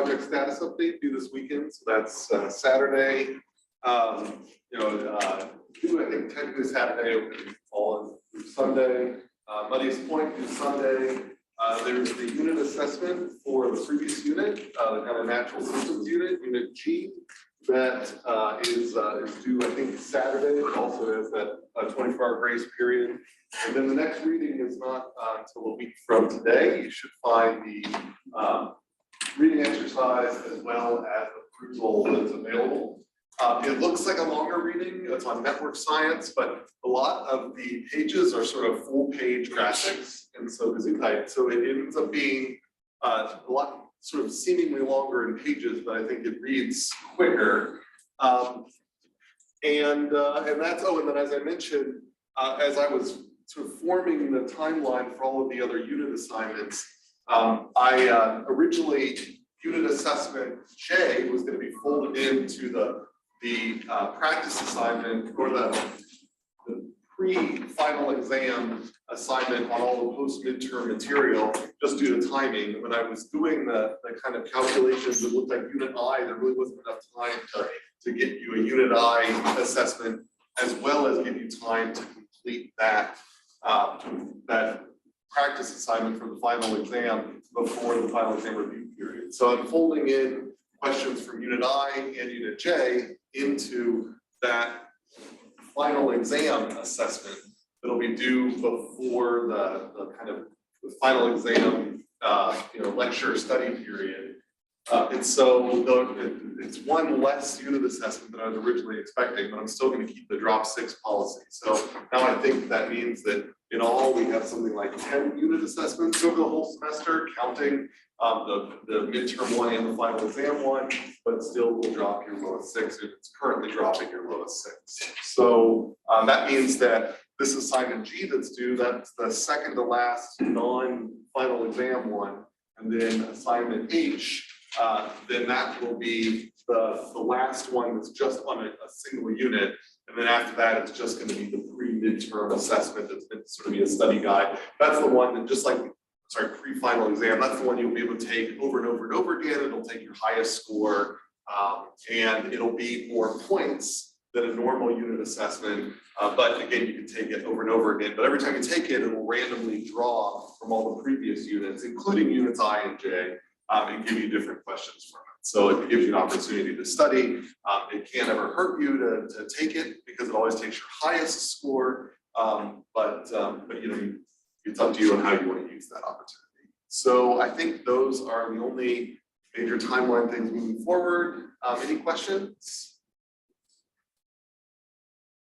project status update due this weekend. So that's Saturday. I think technically Saturday will fall through Sunday. Muddy's Point is Sunday. There's the unit assessment for the previous unit, the kind of natural systems unit, Unit G, that is due, I think, Saturday. It also has that 24-hour grace period. And then the next reading is not until a week from today. You should find the reading exercise as well as the proposal that's available. It looks like a longer reading. It's on network science, but a lot of the pages are sort of full-page graphics, and so it ends up being a lot sort of seemingly longer in pages, but I think it reads quicker. And that's and then as I mentioned, as I was sort of forming the timeline for all of the other unit assignments, I originally unit assessment J was going to be folded into the practice assignment or the pre-final exam assignment on all the post-midterm material, just due to timing. When I was doing the kind of calculations, it looked like Unit I, there really wasn't enough time to get you a Unit I assessment, as well as give you time to complete that practice assignment for the final exam before the final exam review period. So I'm folding in questions from Unit I and Unit J into that final exam assessment that'll be due before the kind of the final exam lecture study period. And so it's one less unit assessment than I was originally expecting, but I'm still going to keep the drop 6 policy. So now I think that means that in all we have something like 10 unit assessments over the whole semester, counting the midterm one and the final exam one, but still will drop your lowest 6 if it's currently dropping your lowest 6. So that means that this assignment G that's due, that's the second to last non-final exam one, and then assignment H, then that will be the last one that's just on a single unit. And then after that, it's just going to be the pre-midterm assessment that's meant to sort of be a study guide. That's the one that just like, pre-final exam, that's the one you'll be able to take over and over and over again. It'll take your highest score, and it'll be more points than a normal unit assessment. But again, you can take it over and over again. But every time you take it, it will randomly draw from all the previous units, including units I and J, and give you different questions from it. So it gives you an opportunity to study. It can't ever hurt you to take it because it always takes your highest score. But it's up to you on how you want to use that opportunity. So I think those are the only major timeline things moving forward. Any questions?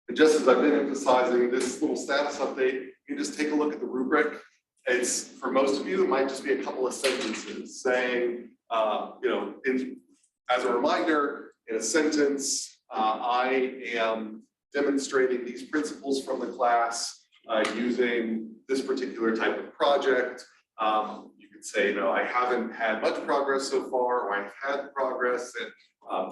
And just as I've been emphasizing this little status update, you can just take a look at the rubric. It's, for most of you, it might just be a couple of sentences saying, as a reminder, in a sentence, I am demonstrating these principles from the class using this particular type of project. You could say, I haven't had much progress so far, or I've had progress and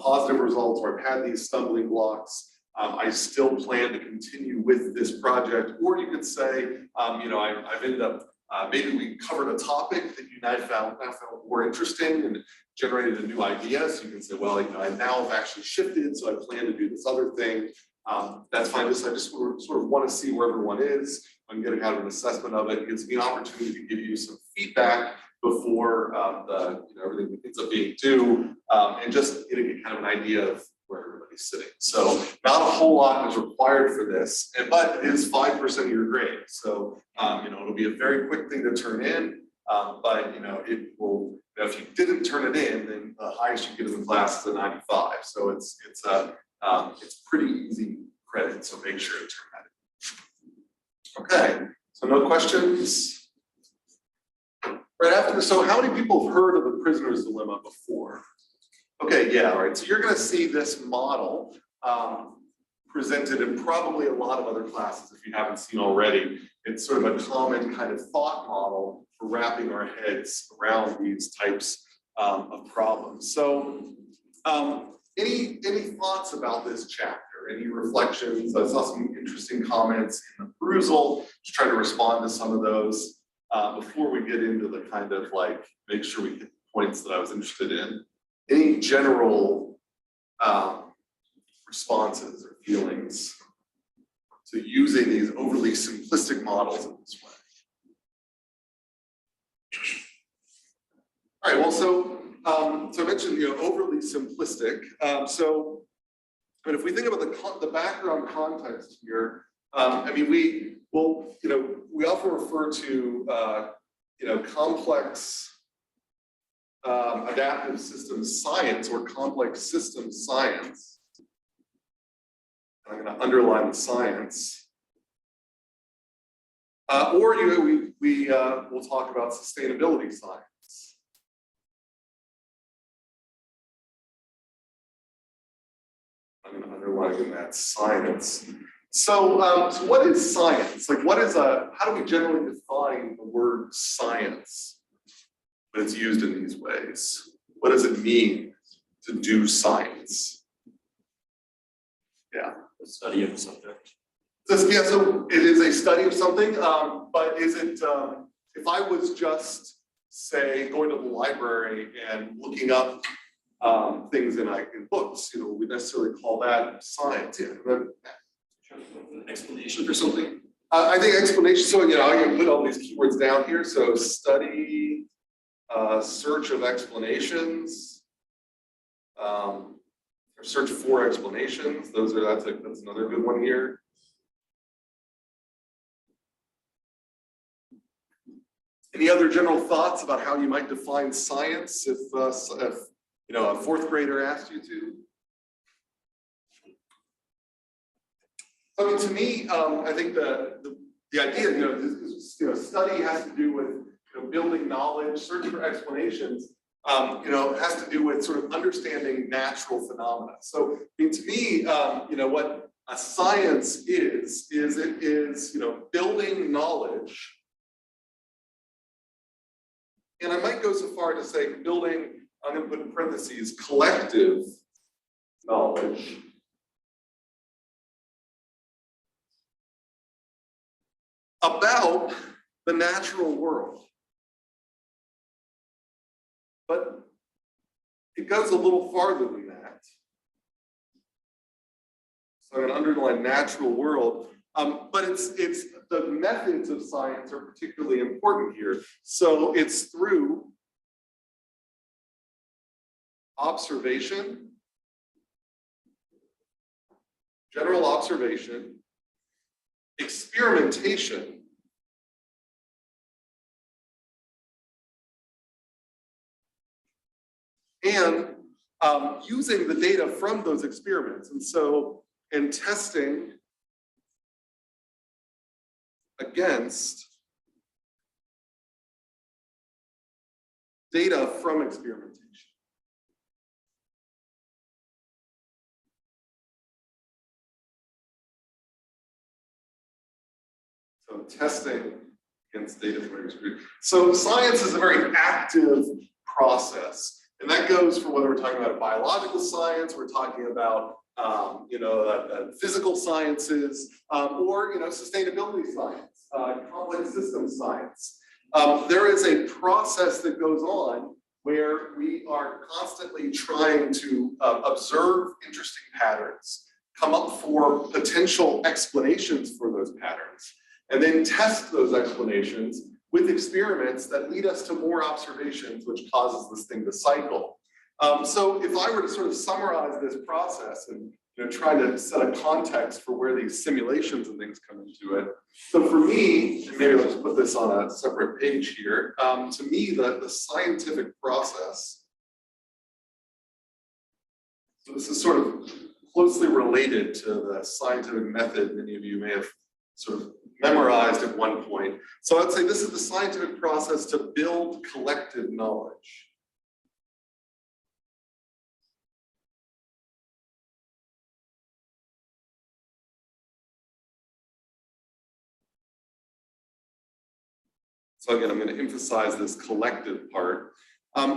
positive results, or I've had these stumbling blocks. I still plan to continue with this project. Or you could say, I've ended up, maybe we covered a topic that you now found more interesting and generated a new idea. So you can say, well, I now have actually shifted, so I plan to do this other thing. That's fine. I just sort of want to see where everyone is. I'm getting out of an assessment of it. It gives me an opportunity to give you some feedback before everything ends up being due, and just getting kind of an idea of where everybody's sitting. So not a whole lot is required for this, but it is 5% of your grade. So it'll be a very quick thing to turn in, but it will. If you didn't turn it in, then the highest you get in the class is a 95. So it's pretty easy credit. So make sure to turn that in. Okay. So no questions. Right after. So how many people have heard of the prisoner's dilemma before? Okay, yeah, all right. So you're going to see this model presented in probably a lot of other classes if you haven't seen already. It's sort of a common kind of thought model for wrapping our heads around these types of problems. So any thoughts about this chapter? Any reflections? I saw some interesting comments in the perusal. Just try to respond to some of those before we get into the kind of make sure we hit the points that I was interested in. Any general responses or feelings to using these overly simplistic models in this way? All right, well, so I mentioned, overly simplistic. But if we think about the background context here, I mean, we often refer to, complex adaptive systems science or complex systems science. I'm going to underline the science. Or we'll talk about sustainability science. I'm going to underline in that science. So what is science? Like, how do we generally define the word science when it's used in these ways? What does it mean to do science? Yeah. The study of the subject. Yeah, so it is a study of something, but is it, if I was just, say, going to the library and looking up things in books, we necessarily call that science. Yeah. An explanation for something? I think explanation, so I can put all these keywords down here. So study, search of explanations, or search for explanations. That's another good one here. Any other general thoughts about how you might define science if a fourth grader asked you to? I mean, to me, I think the idea, study has to do with building knowledge, search for explanations. Has to do with sort of understanding natural phenomena. So, I mean, to me, what a science is it is building knowledge. And I might go so far to say building, I'm going to put in parentheses, collective knowledge. About the natural world. But it goes a little farther than that. So I'm going to underline natural world. But it's the methods of science are particularly important here. So it's through observation, general observation, experimentation, and using the data from those experiments. And testing against data from experimentation. So testing against data from experimentation. So science is a very active process. And that goes for whether we're talking about biological science, we're talking about physical sciences, or sustainability science, complex systems science. There is a process that goes on where we are constantly trying to observe interesting patterns, come up for potential explanations for those patterns, and then test those explanations with experiments that lead us to more observations, which causes this thing to cycle. So if I were to sort of summarize this process and try to set a context for where these simulations and things come into it. So for me, and maybe let's put this on a separate page here, to me, the scientific process, so this is sort of closely related to the scientific method many of you may have sort of memorized at one point. So I'd say this is the scientific process to build collective knowledge. So again, I'm going to emphasize this collective part. I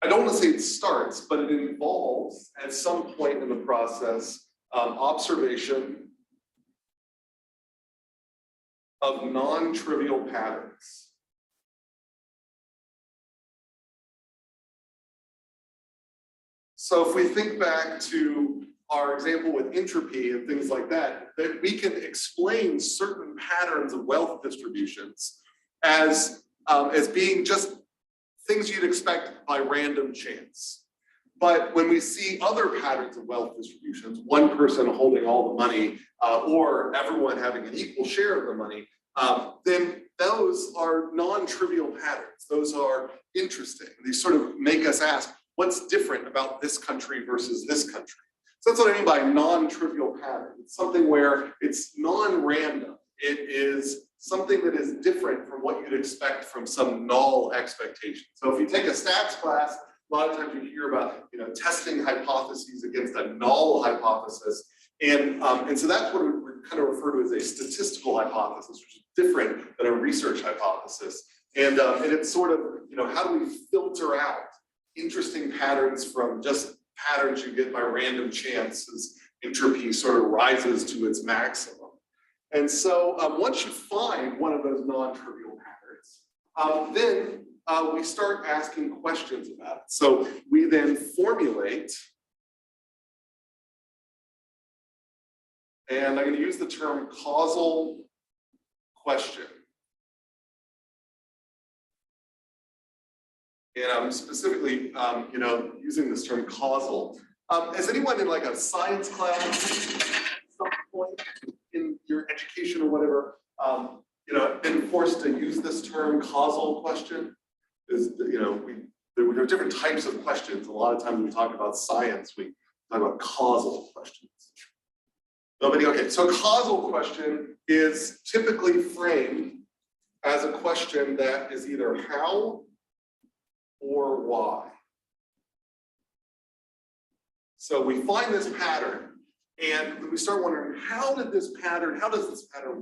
don't want to say it starts, but it involves at some point in the process observation of non-trivial patterns. So if we think back to our example with entropy and things like that, that we can explain certain patterns of wealth distributions as being just things you'd expect by random chance. But when we see other patterns of wealth distributions, one person holding all the money or everyone having an equal share of the money, then those are non-trivial patterns. Those are interesting. These sort of make us ask, what's different about this country versus this country? So that's what I mean by non-trivial pattern. It's something where it's non-random. It is something that is different from what you'd expect from some null expectation. So if you take a stats class, a lot of times you hear about testing hypotheses against a null hypothesis. And so that's what we kind of refer to as a statistical hypothesis, which is different than a research hypothesis. And it's sort of, how do we filter out interesting patterns from just patterns you get by random chance as entropy sort of rises to its maximum. And so once you find one of those non-trivial patterns, then we start asking questions about it. So we then formulate, and I'm going to use the term causal question. And I'm specifically, using this term causal. Has anyone in like a science class at some point in your education or whatever, been forced to use this term causal question? There are different types of questions. A lot of times when we talk about science, we talk about causal questions. Nobody? Okay, so a causal question is typically framed as a question that is either how or why. So we find this pattern and we start wondering, how does this pattern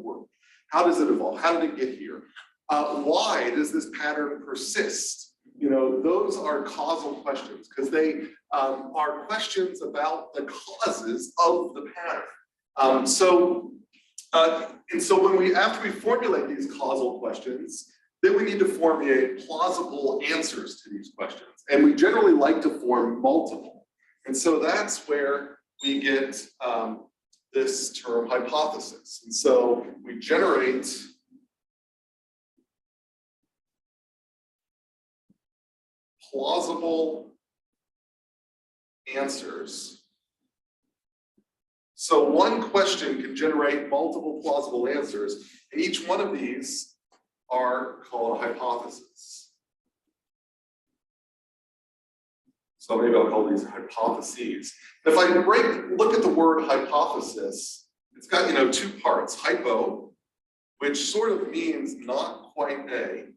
work? How does it evolve? How did it get here? Why does this pattern persist? Those are causal questions because they are questions about the causes of the pattern. So after we formulate these causal questions, then we need to formulate plausible answers to these questions. And we generally like to form multiple. And so that's where we get this term hypothesis. And so we generate plausible answers. So one question can generate multiple plausible answers, and each one of these are called hypotheses. So maybe I'll call these hypotheses. If I look at the word hypothesis, it's got two parts: hypo, which sort of means not quite a,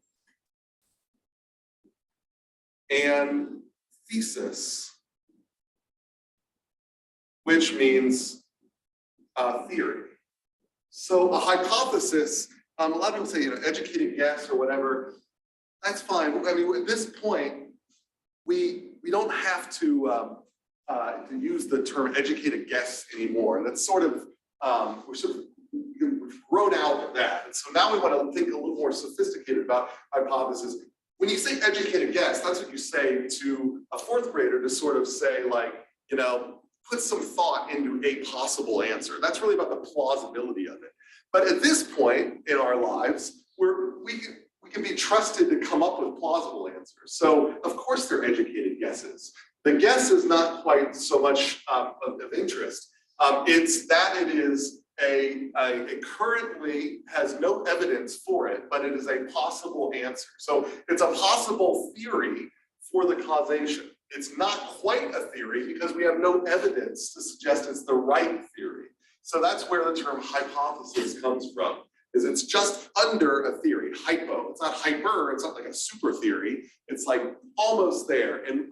and thesis, which means theory. So a hypothesis, a lot of people say, educated guess or whatever. That's fine. I mean, at this point, we don't have to use the term educated guess anymore. That's sort of we've grown out of that. And so now we want to think a little more sophisticated about hypothesis. When you say educated guess, that's what you say to a fourth grader to sort of say, like, put some thought into a possible answer. That's really about the plausibility of it. But at this point in our lives, we can be trusted to come up with plausible answers. So of course they're educated guesses. The guess is not quite so much of interest. It's that it is it currently has no evidence for it, but it is a possible answer. So it's a possible theory for the causation. It's not quite a theory because we have no evidence to suggest it's the right theory. So that's where the term hypothesis comes from, is it's just under a theory, hypo. It's not hyper, it's not like a super theory. It's like almost there. And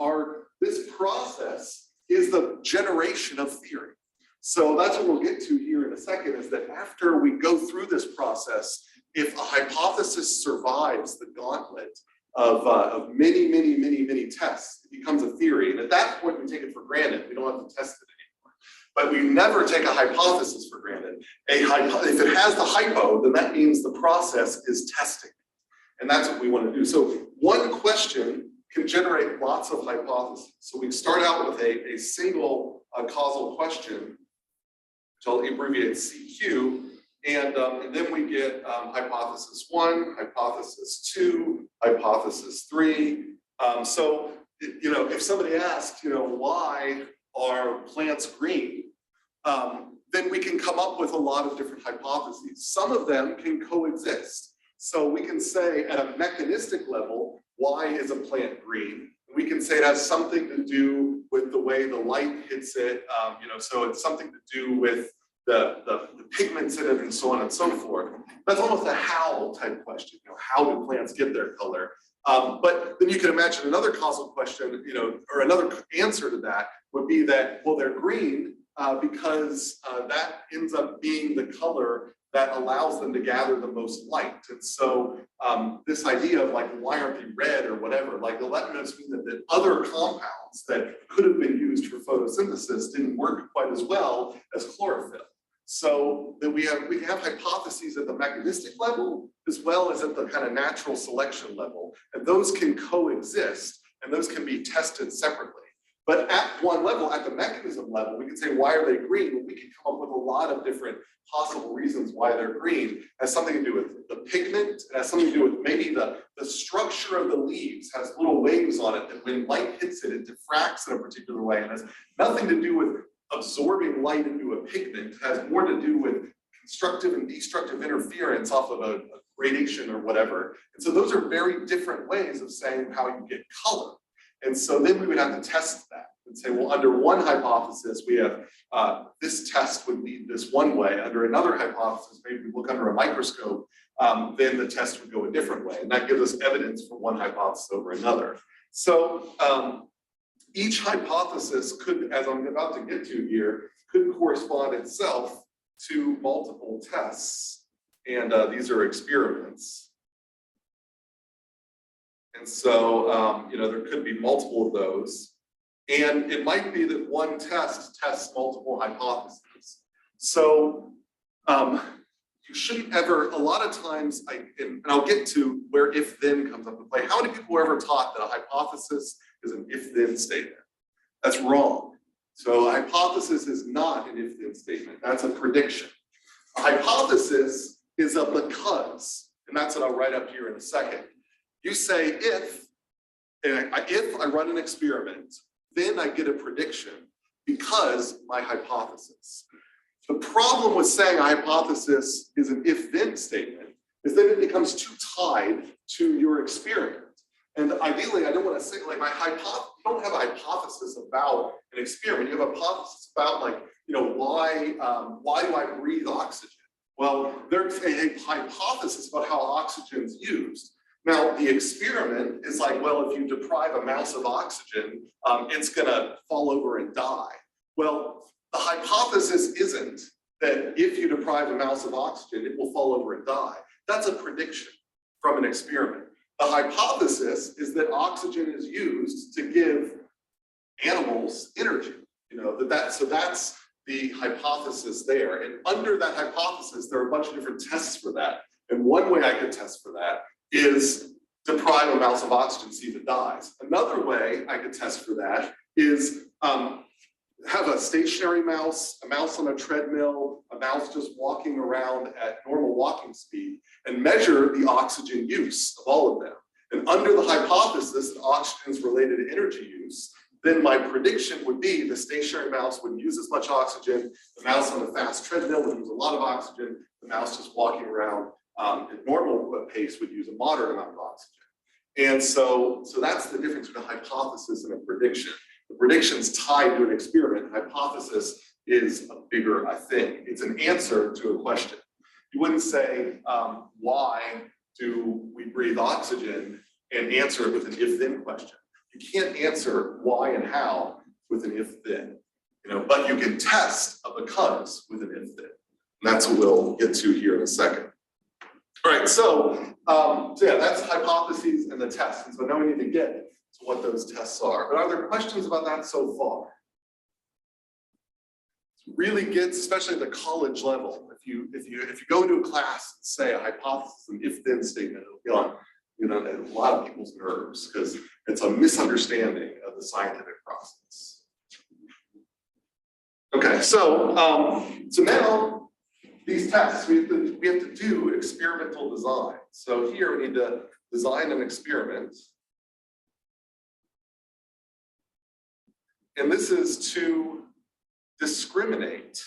this process is the generation of theory. So that's what we'll get to here in a second, is that after we go through this process, if a hypothesis survives the gauntlet of many tests, it becomes a theory. And at that point, we take it for granted. We don't have to test it anymore. But we never take a hypothesis for granted. If it has the hypo, then that means the process is testing. And that's what we want to do. So one question can generate lots of hypotheses. So we start out with a single causal question, which I'll abbreviate CQ, and then we get hypothesis 1, hypothesis 2, hypothesis 3. So, if somebody asks, why are plants green? Then we can come up with a lot of different hypotheses. Some of them can coexist. So we can say at a mechanistic level, why is a plant green? We can say it has something to do with the way the light hits it, so it's something to do with the pigments in it and so on and so forth. That's almost a how type question, how do plants get their color? But then you can imagine another causal question, or another answer to that would be that, well, they're green because that ends up being the color that allows them to gather the most light. And so this idea of like, why aren't they red or whatever, like let us mean that other compounds that could have been used for photosynthesis didn't work quite as well as chlorophyll. So that we have hypotheses at the mechanistic level as well as at the kind of natural selection level. And those can coexist and those can be tested separately. But at one level, at the mechanism level, we can say, why are they green? Well, we can come up with a lot of different possible reasons why they're green. It has something to do with the pigment. It has something to do with maybe the structure of the leaves has little waves on it that when light hits it, it diffracts in a particular way. And it has nothing to do with absorbing light into a pigment. It has more to do with constructive and destructive interference off of a gradation or whatever. And so those are very different ways of saying how you get color. And so then we would have to test that and say, well, under one hypothesis, we have this test would lead this one way. Under another hypothesis, maybe we look under a microscope, then the test would go a different way. And that gives us evidence for one hypothesis over another. So each hypothesis could, as I'm about to get to here, could correspond itself to multiple tests. And these are experiments. And so, there could be multiple of those. And it might be that one test tests multiple hypotheses. So you shouldn't ever, a lot of times, and I'll get to where if-then comes up to play. How many people were ever taught that a hypothesis is an if-then statement? That's wrong. So a hypothesis is not an if-then statement. That's a prediction. A hypothesis is a because, and that's what I'll write up here in a second. You say if I run an experiment, then I get a prediction because my hypothesis. The problem with saying a hypothesis is an if-then statement is that it becomes too tied to your experiment. And ideally, I don't want to say like you don't have a hypothesis about an experiment. You have a hypothesis about why do I breathe oxygen? Well, there's a hypothesis about how oxygen is used. Now, the experiment is like, well, if you deprive a mouse of oxygen, it's going to fall over and die. Well, the hypothesis isn't that if you deprive a mouse of oxygen, it will fall over and die. That's a prediction from an experiment. The hypothesis is that oxygen is used to give animals energy. So that's the hypothesis there. And under that hypothesis, there are a bunch of different tests for that. And one way I could test for that is deprive a mouse of oxygen, see if it dies. Another way I could test for that is have a stationary mouse, a mouse on a treadmill, a mouse just walking around at normal walking speed, and measure the oxygen use of all of them. And under the hypothesis that oxygen is related to energy use, then my prediction would be the stationary mouse wouldn't use as much oxygen, the mouse on the fast treadmill would use a lot of oxygen, the mouse just walking around at normal pace would use a moderate amount of oxygen. And so that's the difference between a hypothesis and a prediction. The prediction's tied to an experiment. The hypothesis is a bigger thing. It's an answer to a question. You wouldn't say, why do we breathe oxygen and answer it with an if-then question. You can't answer why and how with an if-then, but you can test a because with an if-then. And that's what we'll get to here in a second. All right, so yeah, that's hypotheses and the tests. And so now we need to get to what those tests are. But are there questions about that so far? It really gets, especially at the college level, if you go into a class and say a hypothesis and if-then statement, it'll be on a lot of people's nerves because it's a misunderstanding of the scientific process. Okay, so now these tests, we have to do experimental design. So here we need to design an experiment. And this is to discriminate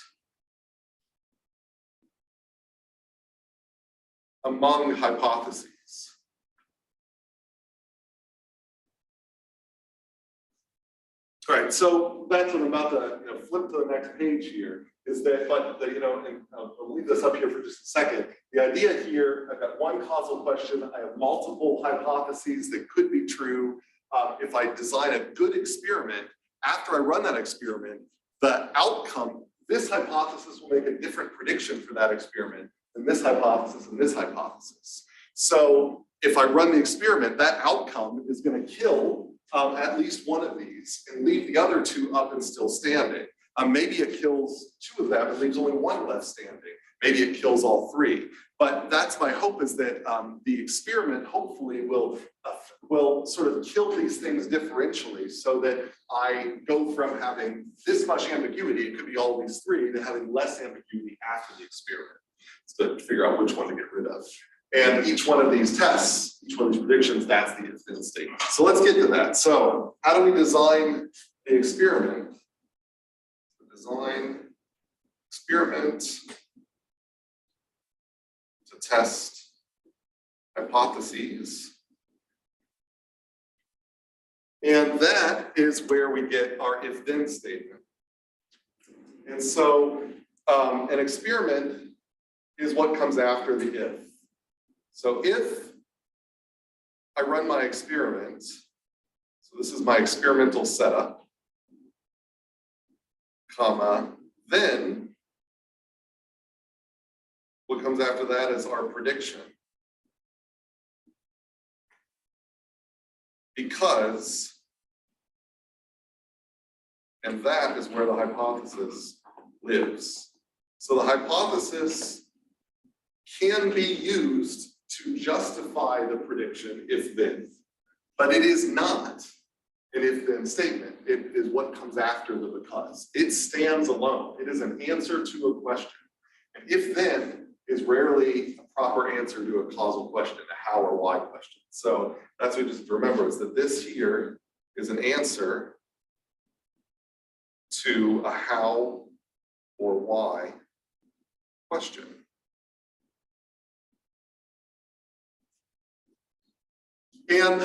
among hypotheses. All right, so that's what I'm about to flip to the next page here. Is that, and I'll leave this up here for just a second. The idea here, I've got one causal question. I have multiple hypotheses that could be true. If I design a good experiment, after I run that experiment, the outcome, this hypothesis will make a different prediction for that experiment than this hypothesis and this hypothesis. So if I run the experiment, that outcome is going to kill at least one of these and leave the other two up and still standing. Maybe it kills two of them and leaves only one left standing. Maybe it kills all three. But that's my hope, is that the experiment hopefully will sort of kill these things differentially, so that I go from having this much ambiguity, it could be all of these three, to having less ambiguity after the experiment, so to figure out which one to get rid of. And each one of these tests, each one of these predictions, that's the if-then statement. So let's get to that. So how do we design the experiment? Design experiment to test hypotheses. And that is where we get our if-then statement. And so an experiment is what comes after the if. So if I run my experiment, so this is my experimental setup, comma, then what comes after that is our prediction. Because, and that is where the hypothesis lives. So the hypothesis can be used to justify the prediction if-then, but it is not an if-then statement. It is what comes after the because. It stands alone. It is an answer to a question. And if-then is rarely a proper answer to a causal question, a how or why question. So that's what you just remember, is that this here is an answer to a how or why question. And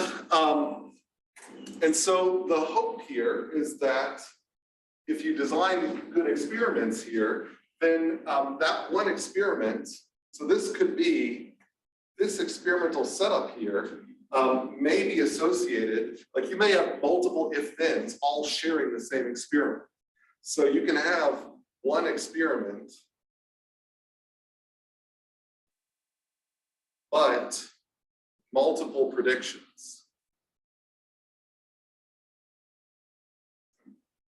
so the hope here is that if you design good experiments here, then that one experiment, so this could be, this experimental setup here may be associated, like you may have multiple if-thens all sharing the same experiment. So you can have one experiment, but multiple predictions.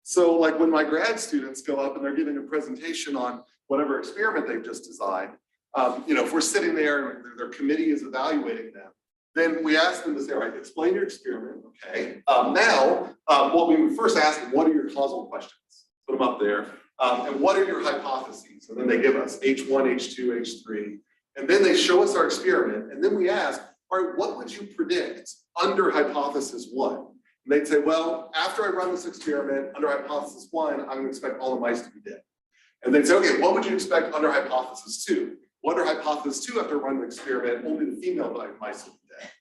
So like when my grad students go up and they're giving a presentation on whatever experiment they've just designed, if we're sitting there and their committee is evaluating them, then we ask them to say, all right, explain your experiment, okay? Well, we first ask them, what are your causal questions? Put them up there. And what are your hypotheses? And then they give us H1, H2, H3. And then they show us our experiment. And then we ask, all right, what would you predict under hypothesis 1? And they'd say, well, after I run this experiment under hypothesis 1, I'm going to expect all the mice to be dead. And they'd say, okay, what would you expect under hypothesis 2? What under hypothesis 2, after running the experiment, only the female mice will be dead.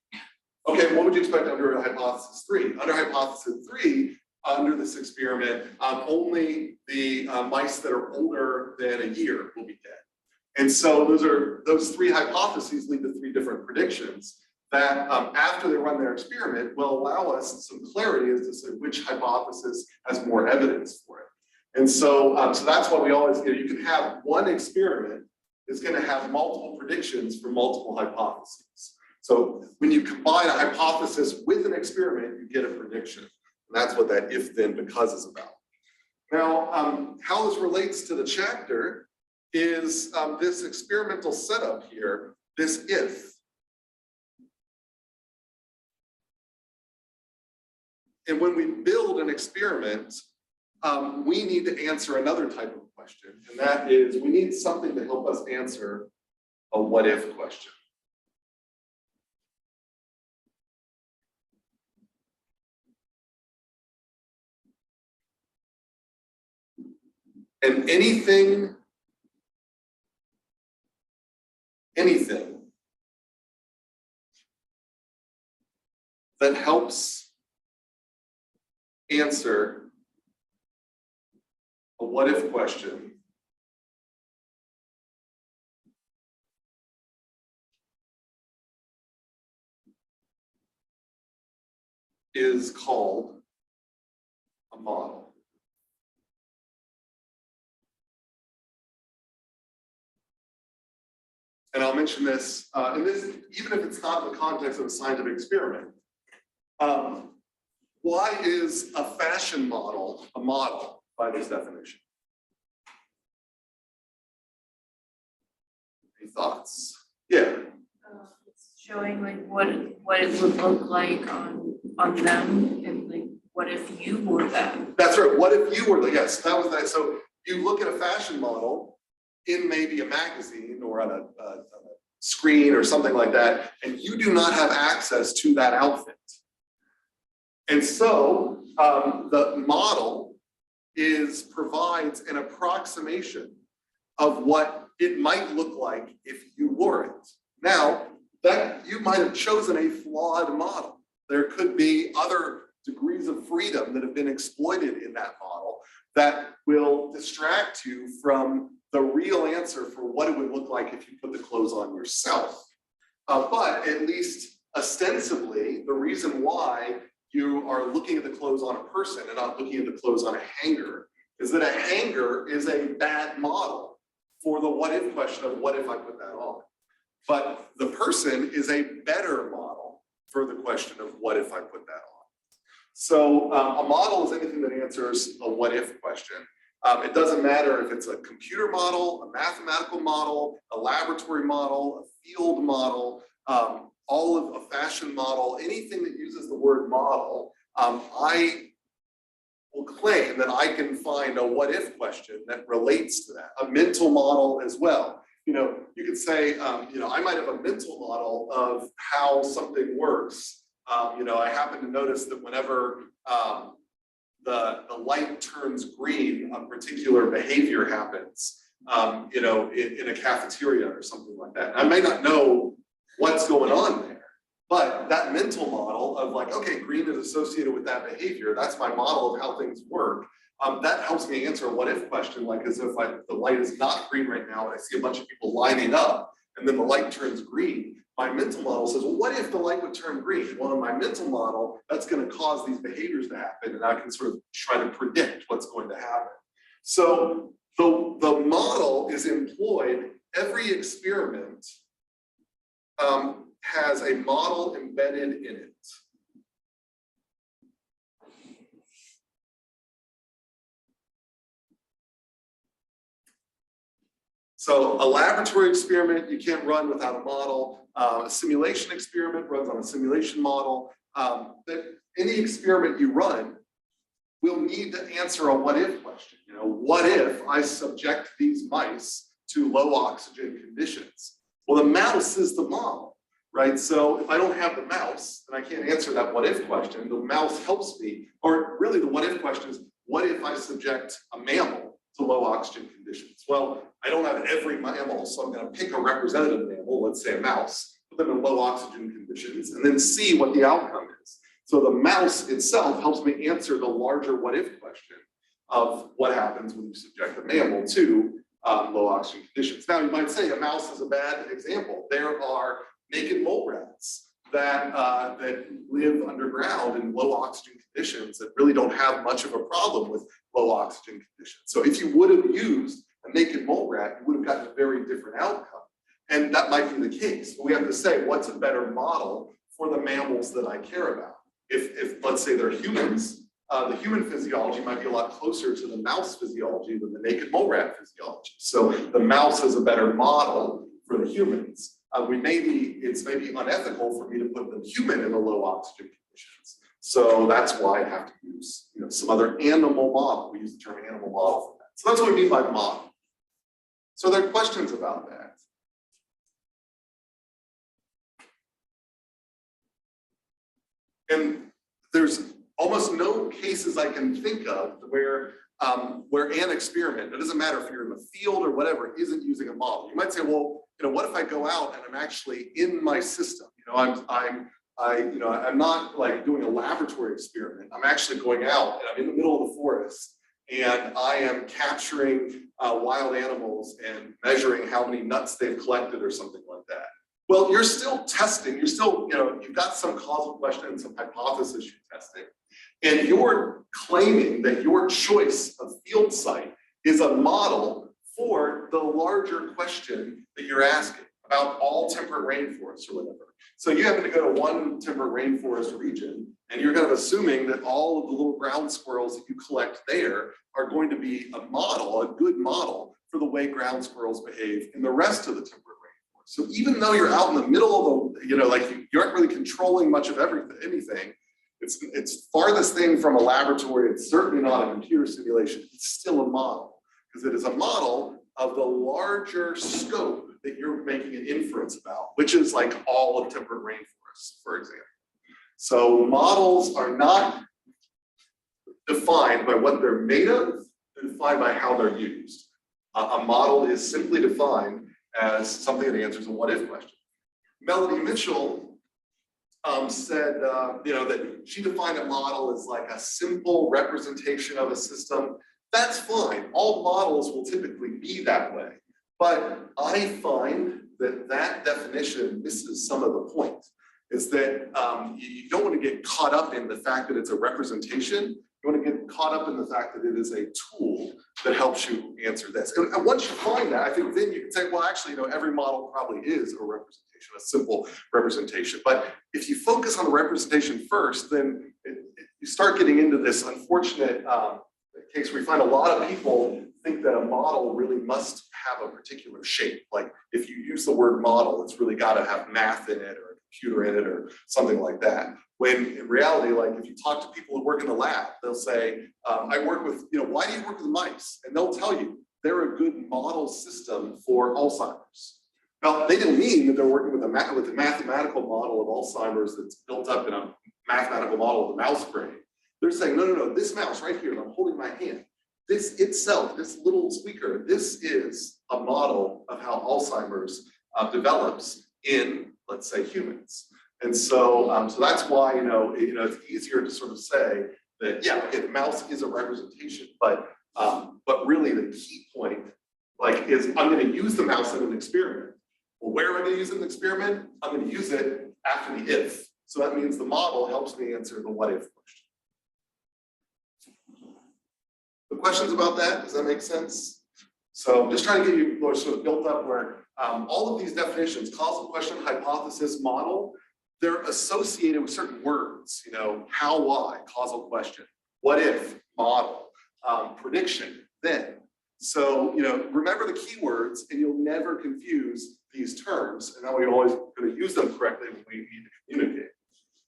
Okay, what would you expect under hypothesis 3? Under hypothesis 3, under this experiment, only the mice that are older than a year will be dead. And so those three hypotheses lead to three different predictions that after they run their experiment will allow us some clarity as to say which hypothesis has more evidence for it. And so, so that's why we always get, you can have one experiment is going to have multiple predictions for multiple hypotheses. So when you combine a hypothesis with an experiment, you get a prediction. And that's what that if, then, because is about. Now, how this relates to the chapter is this experimental setup here, this if. And when we build an experiment, we need to answer another type of question, and that is we need something to help us answer a what if question. And anything that helps answer a what if question is called a model. And I'll mention this, and this, even if it's not in the context of a scientific experiment. Why is a fashion model a model by this definition? Any thoughts? Yeah. It's showing like what it would look like on them, and like what if you were them? That's right. What if you were the, yes, that was that. So you look at a fashion model in maybe a magazine or on a screen or something like that, and you do not have access to that outfit. And so the model provides an approximation of what it might look like if you wore it. Now, that you might have chosen a flawed model. There could be other degrees of freedom that have been exploited in that model that will distract you from the real answer for what it would look like if you put the clothes on yourself. But at least ostensibly, the reason why you are looking at the clothes on a person and not looking at the clothes on a hanger is that a hanger is a bad model for the what if question of what if I put that on. But the person is a better model for the question of what if I put that on. So a model is anything that answers a what if question. It doesn't matter if it's a computer model, a mathematical model, a laboratory model, a field model, all of a fashion model, anything that uses the word model. I will claim that I can find a what if question that relates to that, a mental model as well. You know, you could say, I might have a mental model of how something works. I happen to notice that whenever the light turns green, a particular behavior happens, in a cafeteria or something like that. And I may not know what's going on there, but that mental model of like, okay, green is associated with that behavior. That's my model of how things work. That helps me answer a what if question, like as if the light is not green right now and I see a bunch of people lining up and then the light turns green. My mental model says, well, what if the light would turn green? Well, in my mental model, that's going to cause these behaviors to happen, and I can sort of try to predict what's going to happen. So the model is employed. Every experiment has a model embedded in it. So a laboratory experiment you can't run without a model. A simulation experiment runs on a simulation model. Any experiment you run will need to answer a what if question. What if I subject these mice to low oxygen conditions? Well, the mouse is the model, right? So if I don't have the mouse, then I can't answer that what if question. The mouse helps me, or really the what if question is, what if I subject a mammal to low oxygen conditions? Well, I don't have every mammal, so I'm going to pick a representative mammal, let's say a mouse, put them in low oxygen conditions, and then see what the outcome is. So the mouse itself helps me answer the larger what if question of what happens when you subject a mammal to low oxygen conditions. Now, you might say a mouse is a bad example. There are naked mole rats that live underground in low oxygen conditions that really don't have much of a problem with low oxygen conditions. So if you would have used a naked mole rat, you would have gotten a very different outcome. And that might be the case. But we have to say, what's a better model for the mammals that I care about? If let's say they're humans, the human physiology might be a lot closer to the mouse physiology than the naked mole rat physiology. So the mouse is a better model for the humans. It's maybe unethical for me to put the human in the low oxygen conditions. So that's why I have to use, some other animal model. We use the term animal model for that. So that's what we mean by model. So there are questions about that. And there's almost no cases I can think of where an experiment, it doesn't matter if you're in the field or whatever, isn't using a model. You might say, well, what if I go out and I'm actually in my system? I'm not like doing a laboratory experiment. I'm actually going out and I'm in the middle of the forest and I am capturing wild animals and measuring how many nuts they've collected or something like that. Well, you're still testing. You're still, you've got some causal question and some hypothesis you're testing. And you're claiming that your choice of field site is a model for the larger question that you're asking about all temperate rainforests or whatever. So you happen to go to one temperate rainforest region, and you're kind of assuming that all of the little ground squirrels that you collect there are going to be a model, a good model for the way ground squirrels behave in the rest of the temperate rainforest. So even though you're out in the middle of the, you aren't really controlling much of anything, it's farthest thing from a laboratory. It's certainly not a computer simulation. It's still a model because it is a model of the larger scope that you're making an inference about, which is like all of temperate rainforests, for example. So models are not defined by what they're made of, they're defined by how they're used. A model is simply defined as something that answers a what-if question. Melody Mitchell said, that she defined a model as like a simple representation of a system. That's fine. All models will typically be that way. But I find that that definition misses some of the point. Is that you don't want to get caught up in the fact that it's a representation. You want to get caught up in the fact that it is a tool that helps you answer this. And once you find that, I think then you can say, well, actually, every model probably is a representation, a simple representation. But if you focus on the representation first, then you start getting into this unfortunate case where you find a lot of people think that a model really must have a particular shape. Like if you use the word model, it's really got to have math in it or a computer in it or something like that. When in reality, like if you talk to people who work in the lab, they'll say, I work with, why do you work with mice? And they'll tell you they're a good model system for Alzheimer's. Now, they didn't mean that they're working with a mathematical model of Alzheimer's that's built up in a mathematical model of the mouse brain. They're saying, no, this mouse right here that I'm holding my hand, this itself, this little squeaker, this is a model of how Alzheimer's develops in, let's say, humans. And so, so that's why, it's easier to sort of say that, yeah, okay, the mouse is a representation, but really the key point, is I'm going to use the mouse in an experiment. Well, where am I going to use it in the experiment? I'm going to use it after the if. So that means the model helps me answer the what if question. The questions about that, does that make sense? So I'm just trying to get you sort of built up where all of these definitions, causal question, hypothesis, model, they're associated with certain words, how, why, causal question, what if, model, prediction, then. So, remember the keywords and you'll never confuse these terms, and then we're always going to use them correctly when we need to communicate.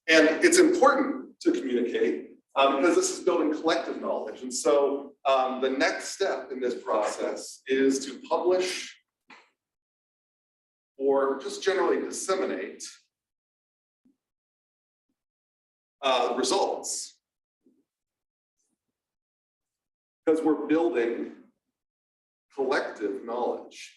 And it's important to communicate because this is building collective knowledge. And so the next step in this process is to publish or just generally disseminate results, because we're building collective knowledge.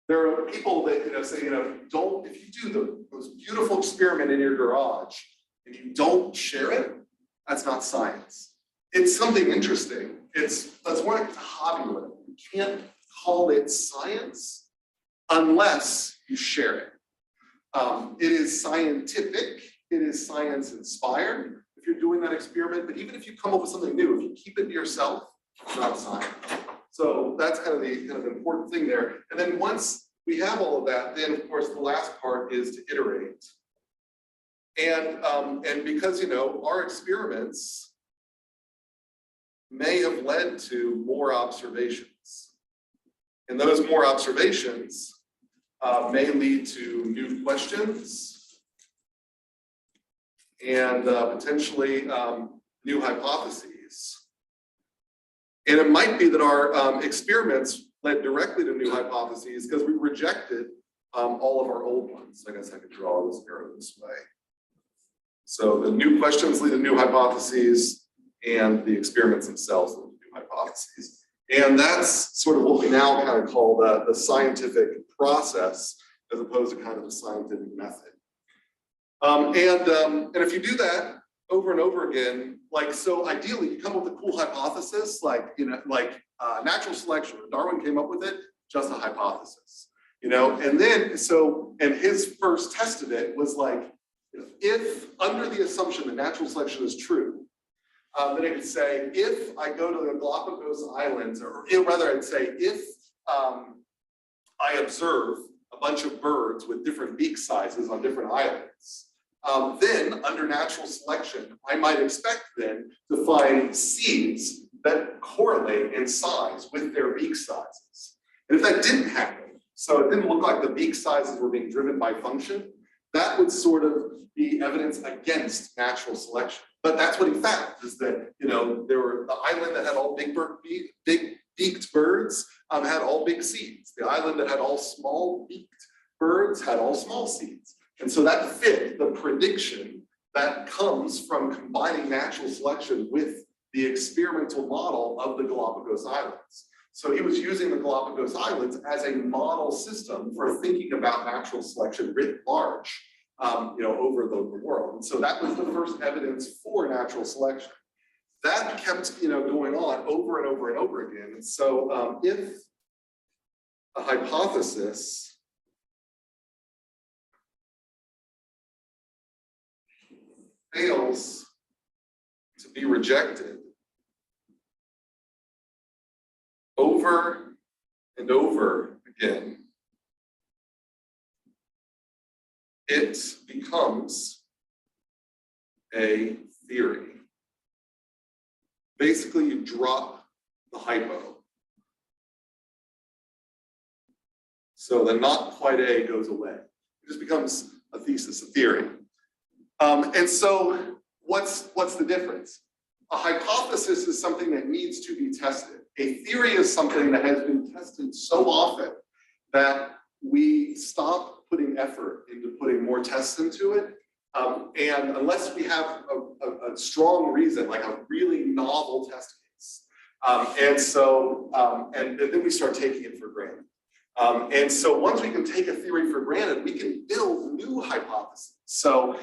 There are people that say, don't, if you do the most beautiful experiment in your garage and you don't share it, that's not science. It's something interesting. It's more like a hobby. You can't call it science unless you share it. It is scientific. It is science inspired if you're doing that experiment. But even if you come up with something new, if you keep it to yourself, it's not science. So that's kind of the important thing there. And then once we have all of that, then of course the last part is to iterate. And because our experiments may have led to more observations. And those more observations may lead to new questions and potentially new hypotheses. And it might be that our experiments led directly to new hypotheses because we rejected all of our old ones. I guess I could draw this arrow this way. So the new questions lead to new hypotheses, and the experiments themselves lead to new hypotheses. And that's sort of what we now kind of call the scientific process, as opposed to kind of the scientific method. And if you do that over and over again, like, so ideally you come up with a cool hypothesis, like, natural selection, Darwin came up with it, just a hypothesis, and then, and his first test of it was like, if under the assumption that natural selection is true, then it could say, if I go to the Galapagos Islands, or rather I'd say, if I observe a bunch of birds with different beak sizes on different islands, then under natural selection, I might expect then to find seeds that correlate in size with their beak sizes. And if that didn't happen, so it didn't look like the beak sizes were being driven by function, that would sort of be evidence against natural selection. But that's what he found, is that, there were the island that had all big beaked birds had all big seeds. The island that had all small beaked birds had all small seeds. And so that fit the prediction that comes from combining natural selection with the experimental model of the Galapagos Islands. So he was using the Galapagos Islands as a model system for thinking about natural selection writ large, over the world. And so that was the first evidence for natural selection. That kept, going on over and over and over again. And so if a hypothesis fails to be rejected over and over again, it becomes a theory. Basically, you drop the hypo. So the not quite A goes away. It just becomes a thesis, a theory. And so what's the difference? A hypothesis is something that needs to be tested. A theory is something that has been tested so often that we stop putting effort into putting more tests into it. And unless we have a strong reason, like a really novel test case. And then we start taking it for granted. And so once we can take a theory for granted, we can build new hypotheses. So,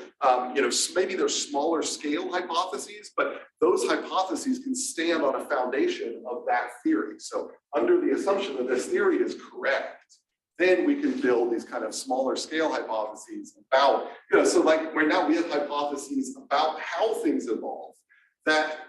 maybe they're smaller scale hypotheses, but those hypotheses can stand on a foundation of that theory. So under the assumption that this theory is correct, then we can build these kind of smaller scale hypotheses about, so like right now we have hypotheses about how things evolve that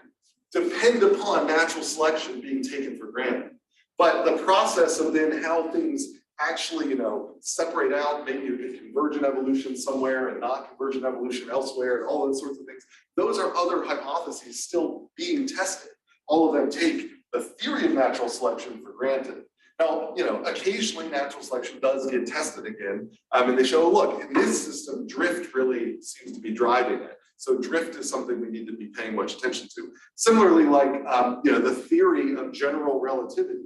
depend upon natural selection being taken for granted. But the process of then how things actually, separate out, maybe you get convergent evolution somewhere and not convergent evolution elsewhere and all those sorts of things, those are other hypotheses still being tested. All of them take the theory of natural selection for granted. Now, occasionally natural selection does get tested again, and they show, look, in this system, drift really seems to be driving it. So drift is something we need to be paying much attention to. Similarly, like, the theory of general relativity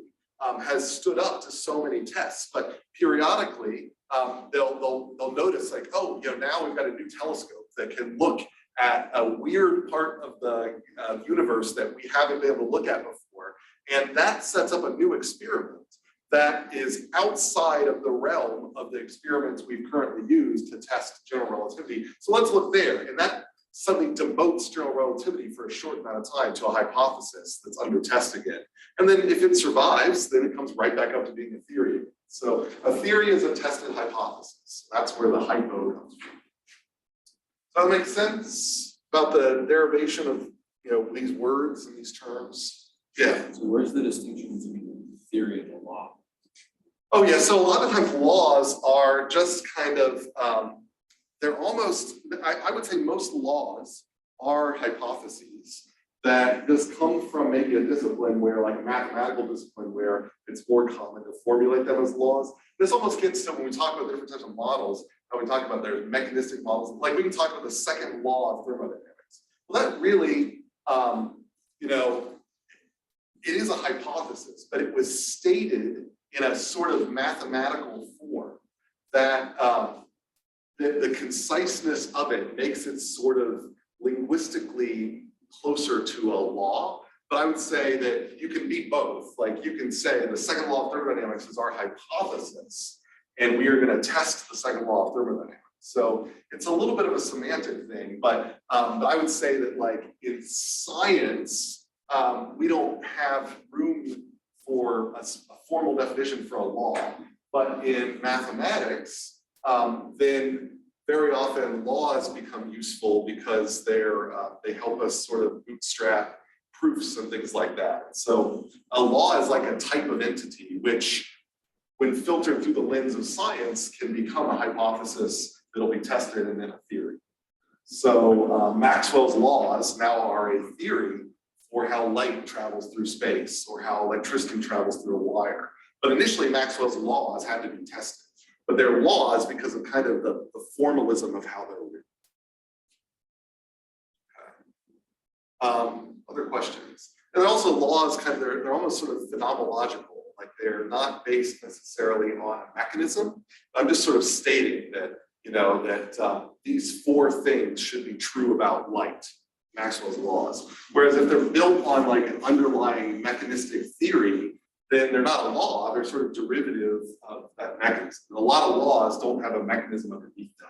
has stood up to so many tests, but periodically they'll notice like, oh, now we've got a new telescope that can look at a weird part of the universe that we haven't been able to look at before. And that sets up a new experiment that is outside of the realm of the experiments we've currently used to test general relativity. So let's look there. And that suddenly demotes general relativity for a short amount of time to a hypothesis that's under test again. And then if it survives, then it comes right back up to being a theory. So a theory is a tested hypothesis. That's where the hypo comes from. Does that make sense about the derivation of these words and these terms? Yeah. So where's the distinction between the theory and the law? Oh yeah, so a lot of times laws are just kind of, they're almost, I would say most laws are hypotheses that this comes from maybe a discipline where, like a mathematical discipline, where it's more common to formulate them as laws. This almost gets to when we talk about different types of models, how we talk about there's mechanistic models, like we can talk about the second law of thermodynamics. Well, that really, you know, it is a hypothesis, but it was stated in a sort of mathematical form that the conciseness of it makes it sort of linguistically closer to a law. But I would say that you can be both. Like you can say the second law of thermodynamics is our hypothesis, and we are going to test the second law of thermodynamics. So it's a little bit of a semantic thing, but I would say that like in science, we don't have room for a formal definition for a law. But in mathematics, then very often laws become useful because they help us sort of bootstrap proofs and things like that. So a law is like a type of entity which, when filtered through the lens of science, can become a hypothesis that'll be tested and then a theory. So Maxwell's laws now are a theory for how light travels through space or how electricity travels through a wire. But initially Maxwell's laws had to be tested. But they're laws because of kind of the formalism of how they're written. Okay. Other questions? And then also laws kind of, they're almost sort of phenomenological. Like they're not based necessarily on a mechanism. I'm just sort of stating that, you know, that these four things should be true about light, Maxwell's laws. Whereas if they're built on like an underlying mechanistic theory, then they're not a law, they're sort of derivative of that mechanism. And a lot of laws don't have a mechanism underneath them.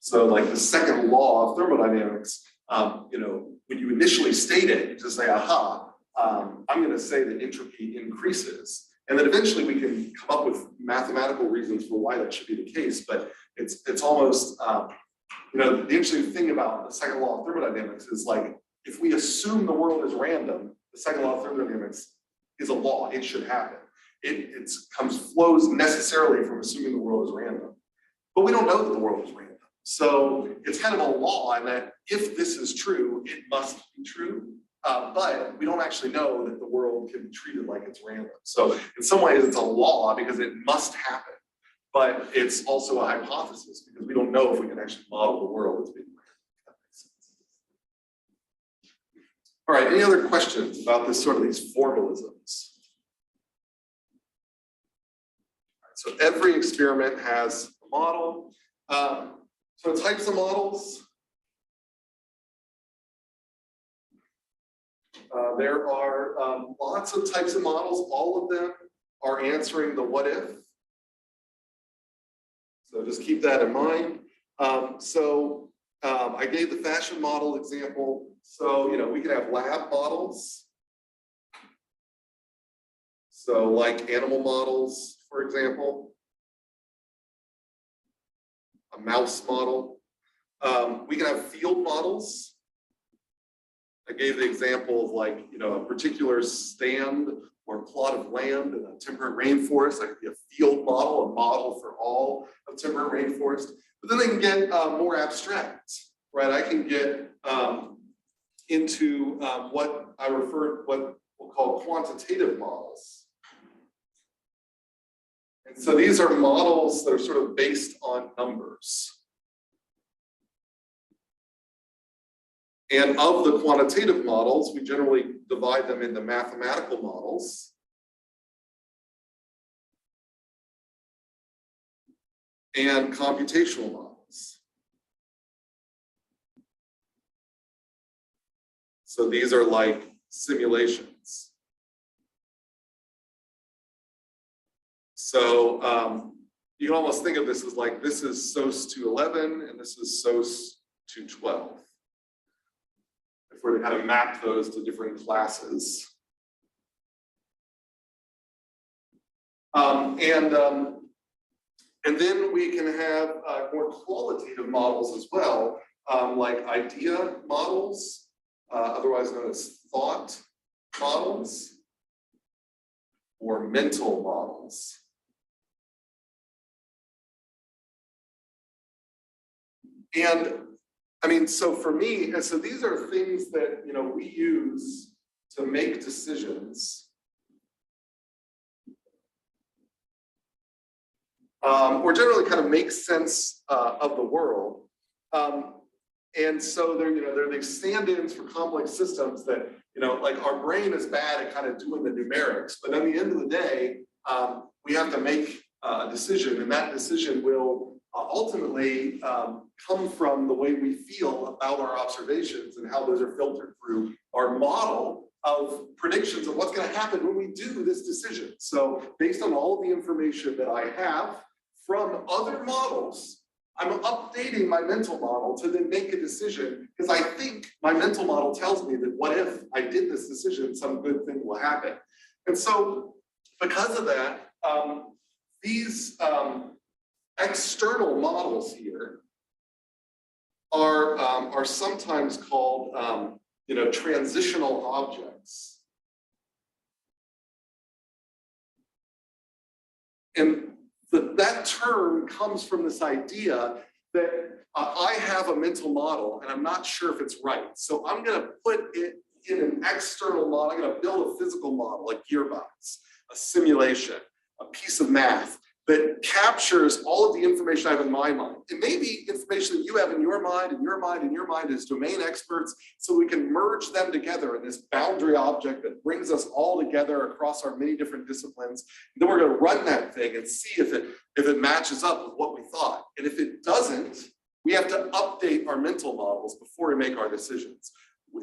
So like the second law of thermodynamics, you know, when you initially state it, you just say, aha, I'm gonna say that entropy increases. And then eventually we can come up with mathematical reasons for why that should be the case, but it's almost, you know, the interesting thing about the second law of thermodynamics is like, if we assume the world is random, the second law of thermodynamics is a law, it should happen. It flows necessarily from assuming the world is random. But we don't know that the world is random. So it's kind of a law in that if this is true, it must be true. But we don't actually know that the world can be treated like it's random. So in some ways it's a law because it must happen. But it's also a hypothesis because we don't know if we can actually model the world as being random. If that makes sense. All right, any other questions about this sort of these formalisms? So every experiment has a model. So types of models. There are lots of types of models. All of them are answering the what if. So just keep that in mind. I gave the fashion model example. So, you know, we can have lab models. So like animal models, for example, a mouse model. We can have field models. I gave the example of like, you know, a particular stand or plot of land in a temperate rainforest. That could be a field model, a model for all of temperate rainforest. But then they can get more abstract, right? I can get into what we'll call quantitative models. And so these are models that are sort of based on numbers. And of the quantitative models, we generally divide them into mathematical models and computational models. So these are like simulations. So you can almost think of this as like, this is SOS to 11 and this is SOS to 12. If we're to kind of map those to different classes. And then we can have more qualitative models as well, like idea models, otherwise known as thought models, or mental models. And I mean, so for me, and so these are things that, you know, we use to make decisions. Or generally kind of make sense of the world. And so they're, you know, they're these stand-ins for complex systems that, you know, like our brain is bad at kind of doing the numerics, but at the end of the day, we have to make a decision, and that decision will ultimately come from the way we feel about our observations and how those are filtered through our model of predictions of what's going to happen when we do this decision. So based on all of the information that I have from other models, I'm updating my mental model to then make a decision because I think my mental model tells me that what if I did this decision, some good thing will happen. And so because of that, these external models here are sometimes called you know, transitional objects. And that term comes from this idea that I have a mental model and I'm not sure if it's right. So I'm going to put it in an external model. I'm going to build a physical model, a gearbox, a simulation, a piece of math that captures all of the information I have in my mind. It may be information that you have in your mind, and your mind, and your mind as domain experts, so we can merge them together in this boundary object that brings us all together across our many different disciplines. And then we're going to run that thing and see if it matches up with what we thought. And if it doesn't, we have to update our mental models before we make our decisions.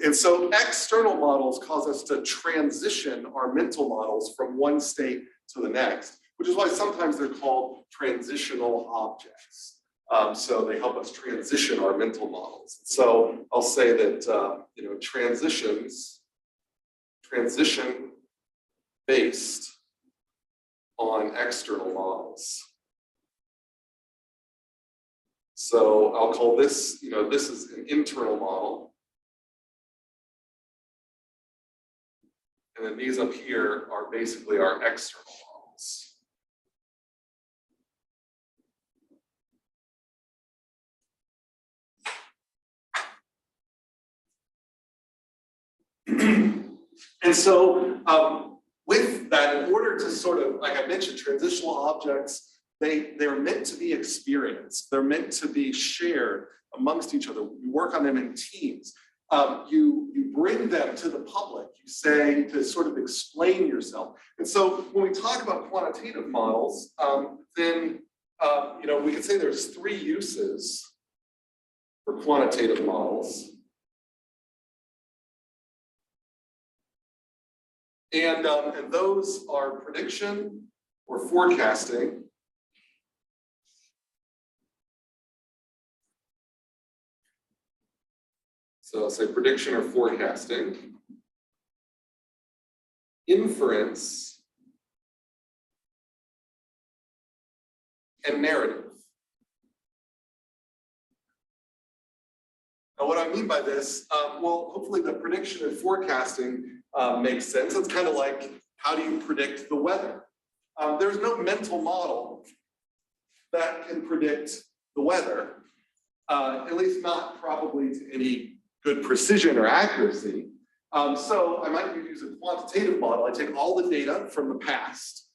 And so external models cause us to transition our mental models from one state to the next, which is why sometimes they're called transitional objects. So they help us transition our mental models. So I'll say that you know, transition based on external models. So I'll call this, you know, this is an internal model. And then these up here are basically our external models. And so with that, in order to sort of, like I mentioned, transitional objects, they're meant to be experienced. They're meant to be shared amongst each other. You work on them in teams. You bring them to the public. You say to sort of explain yourself. And so when we talk about quantitative models, then you know, we can say there's three uses for quantitative models. And those are prediction or forecasting. So I'll say prediction or forecasting. Inference. And narrative. Now what I mean by this, well, hopefully the prediction and forecasting makes sense. It's kind of like, how do you predict the weather? There's no mental model that can predict the weather, at least not probably to any good precision or accuracy. So I might use a quantitative model. I take all the data from the past,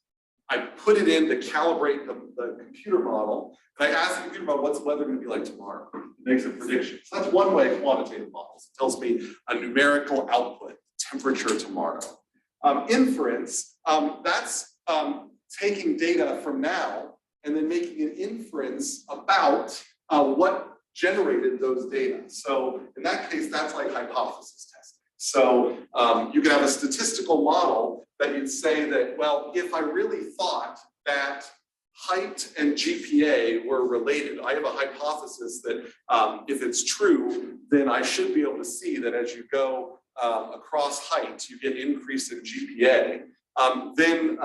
I put it in to calibrate the computer model, and I ask the computer model, what's the weather going to be like tomorrow? It makes a prediction. So that's one way of quantitative models. It tells me a numerical output, temperature tomorrow. Inference, that's taking data from now and then making an inference about what generated those data. So in that case, that's like hypothesis testing. So you can have a statistical model that you'd say that, well, if I really thought that height and GPA were related, I have a hypothesis that if it's true, then I should be able to see that as you go across height, you get increase in GPA. Then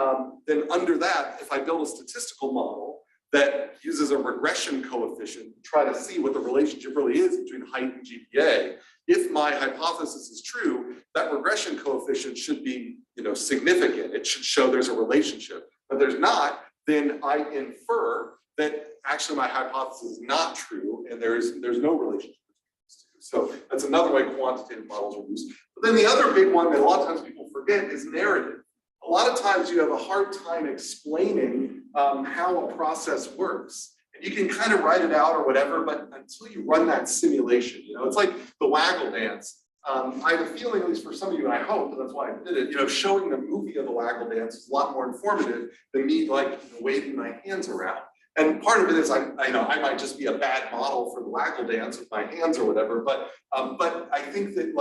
under that, if I build a statistical model that uses a regression coefficient to try to see what the relationship really is between height and GPA, if my hypothesis is true, that regression coefficient should be, significant. It should show there's a relationship. But there's not, then I infer that actually my hypothesis is not true and there's no relationship. So that's another way quantitative models are used. But then the other big one that a lot of times people forget is narrative. A lot of times you have a hard time explaining how a process works. And you can kind of write it out or whatever, but until you run that simulation, it's like the waggle dance. I have a feeling, at least for some of you, and I hope, and that's why I did it, showing the movie of the waggle dance is a lot more informative than me like waving my hands around. And part of it is I might just be a bad model for the waggle dance with my hands or whatever, but I think that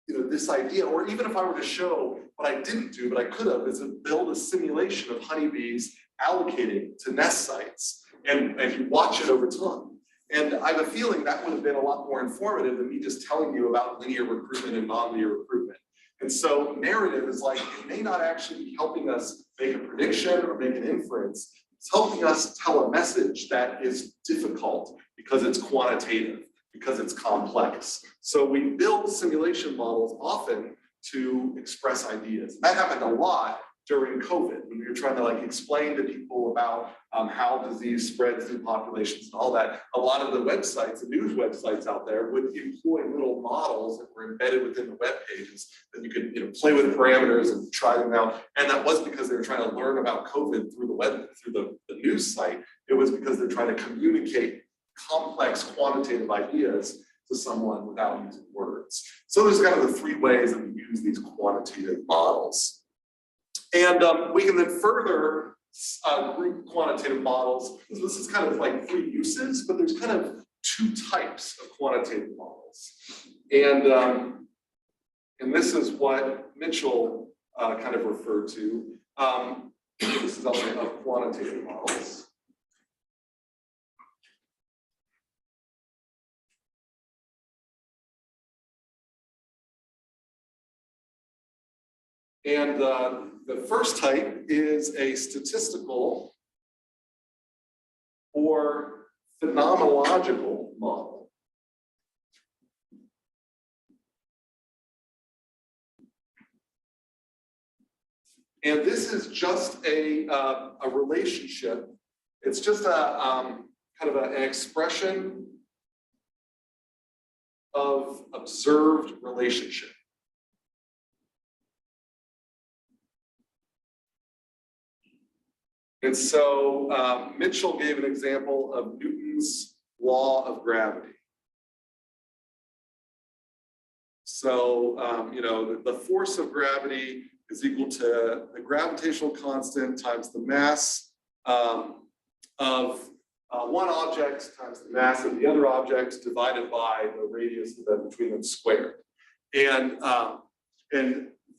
this idea, or even if I were to show what I didn't do, but I could have, is to build a simulation of honeybees allocating to nest sites, and you watch it over time. And I have a feeling that would have been a lot more informative than me just telling you about linear recruitment and nonlinear recruitment. And so narrative is like, it may not actually be helping us make a prediction or make an inference. It's helping us tell a message that is difficult because it's quantitative, because it's complex. So we build simulation models often to express ideas. That happened a lot during COVID, when we were trying to explain to people about how disease spreads through populations and all that. A lot of the websites, the news websites out there, would employ little models that were embedded within the web pages that you could play with parameters and try them out. And that was because they were trying to learn about COVID through the web, through the news site. It was because they're trying to communicate complex quantitative ideas to someone without using words. So there's kind of the three ways that we use these quantitative models. And we can then further group quantitative models. So this is kind of like three uses, but there's kind of two types of quantitative models. And this is what Mitchell kind of referred to. This is also of quantitative models. And the first type is a statistical or phenomenological model. And this is just a relationship. It's just a kind of an expression of observed relationship. And so Mitchell gave an example of Newton's law of gravity. So, the force of gravity is equal to the gravitational constant times the mass of one object times the mass of the other object divided by the radius between them squared. And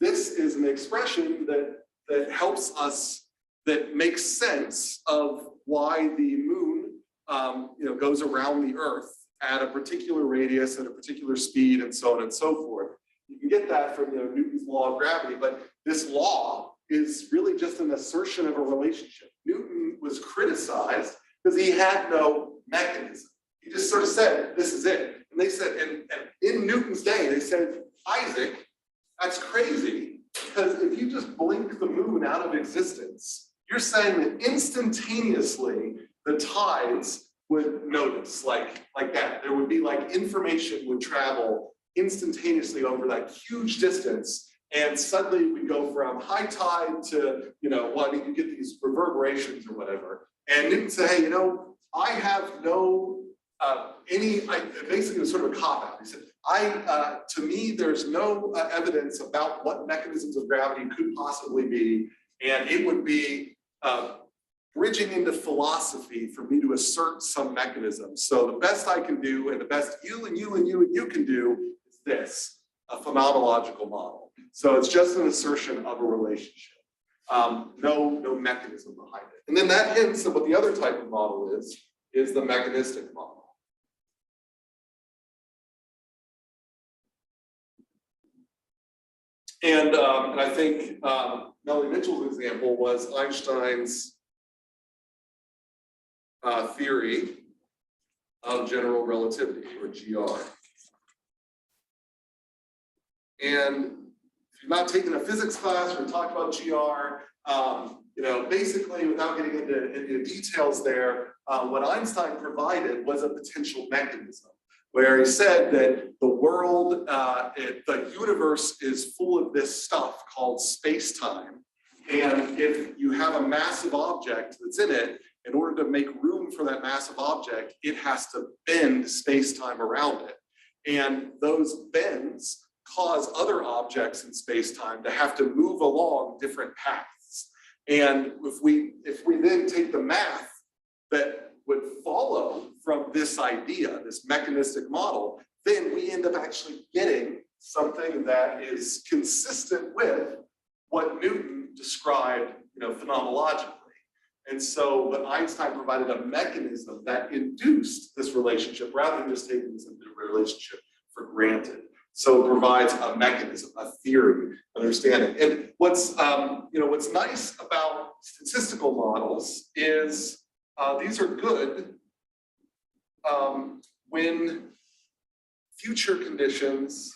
this is an expression that helps us, that makes sense of why the moon, goes around the Earth at a particular radius, at a particular speed, and so on and so forth. You can get that from Newton's law of gravity, but this law is really just an assertion of a relationship. Newton was criticized because he had no mechanism. He just sort of said, this is it. And they said, and in Newton's day, they said, Isaac, that's crazy, because if you just blink the moon out of existence, you're saying that instantaneously the tides would notice, like that. There would be information would travel instantaneously over that huge distance, and suddenly we go from high tide to, you get these reverberations or whatever. And Newton said, hey, I have no basically it was sort of a cop-out. He said, to me, there's no evidence about what mechanisms of gravity could possibly be, and it would be bridging into philosophy for me to assert some mechanism. So the best I can do, and the best you and you and you and you can do, is this, a phenomenological model. So it's just an assertion of a relationship. No mechanism behind it. And then that hints at what the other type of model is the mechanistic model. And I think Melanie Mitchell's example was Einstein's theory of general relativity, or GR. And if you've not taken a physics class or talked about GR, basically, without getting into details there, what Einstein provided was a potential mechanism. where he said that the world, the universe is full of this stuff called space-time. And if you have a massive object that's in it, in order to make room for that massive object, it has to bend space-time around it. And those bends cause other objects in space-time to have to move along different paths. And if we then take the math that would follow from this idea, this mechanistic model, then we end up actually getting something that is consistent with what Newton described, phenomenologically. And so, but Einstein provided a mechanism that induced this relationship rather than just taking this relationship for granted. So it provides a mechanism, a theory, understanding. And what's nice about statistical models is these are good when future conditions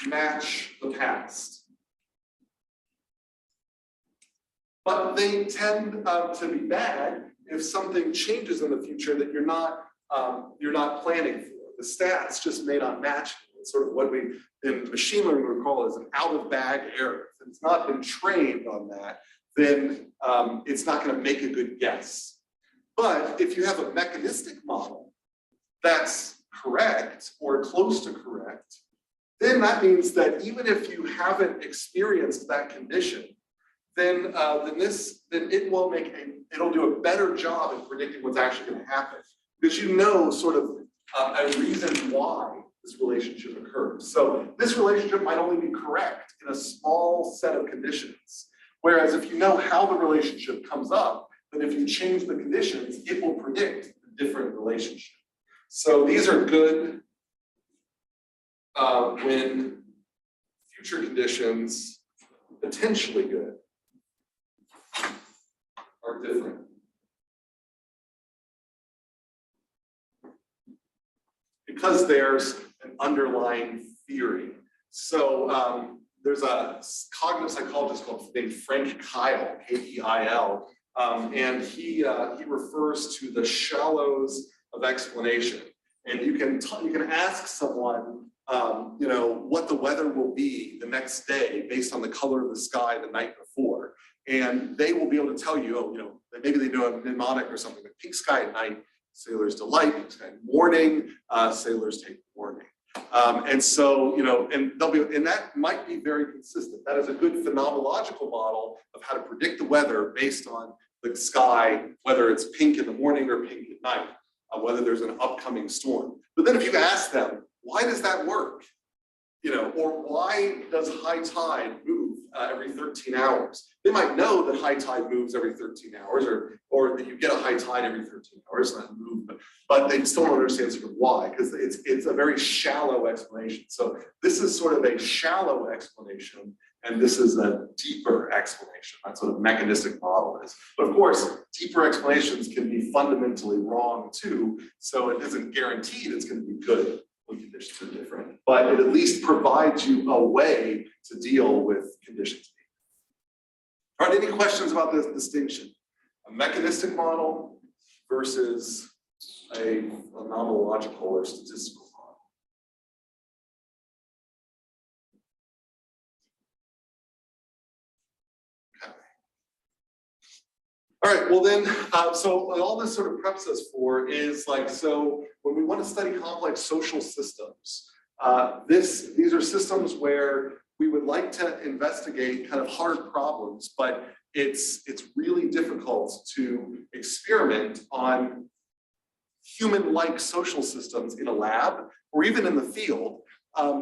match the past. But they tend to be bad if something changes in the future that you're not planning for. The stats just may not match. It's sort of what we in machine learning would call as an out-of-bag error. If it's not been trained on that, then it's not going to make a good guess. But if you have a mechanistic model that's correct or close to correct, then that means that even if you haven't experienced that condition, then it'll do a better job in predicting what's actually going to happen, because sort of a reason why this relationship occurs. So this relationship might only be correct in a small set of conditions, whereas if you know how the relationship comes up, then if you change the conditions, it will predict a different relationship. So these are good when future conditions, potentially good, are different. Because there's an underlying theory. So there's a cognitive psychologist named Frank Keil, K-E-I-L, and he refers to the shallows of explanation. And you can ask someone, what the weather will be the next day based on the color of the sky the night before, and they will be able to tell you, maybe they know a mnemonic or something, like pink sky at night, sailors delight, pink sky in the morning, sailors take warning. And so, and that might be very consistent. That is a good phenomenological model of how to predict the weather based on the sky, whether it's pink in the morning or pink at night, whether there's an upcoming storm. But then if you ask them, why does that work? Or why does high tide move every 13 hours? They might know that high tide moves every 13 hours, or that you get a high tide every 13 hours, not move, but they still don't understand sort of why, because it's a very shallow explanation. So this is sort of a shallow explanation, and this is a deeper explanation. That's what a mechanistic model is. But of course, deeper explanations can be fundamentally wrong too, so it isn't guaranteed it's going to be good when conditions are different, but it at least provides you a way to deal with conditions. All right, any questions about this distinction? A mechanistic model versus a phenomenological or statistical model. Okay. All right, well then, so all this sort of preps us for is so when we want to study complex social systems, these are systems where we would like to investigate kind of hard problems, but it's really difficult to experiment on human-like social systems in a lab or even in the field.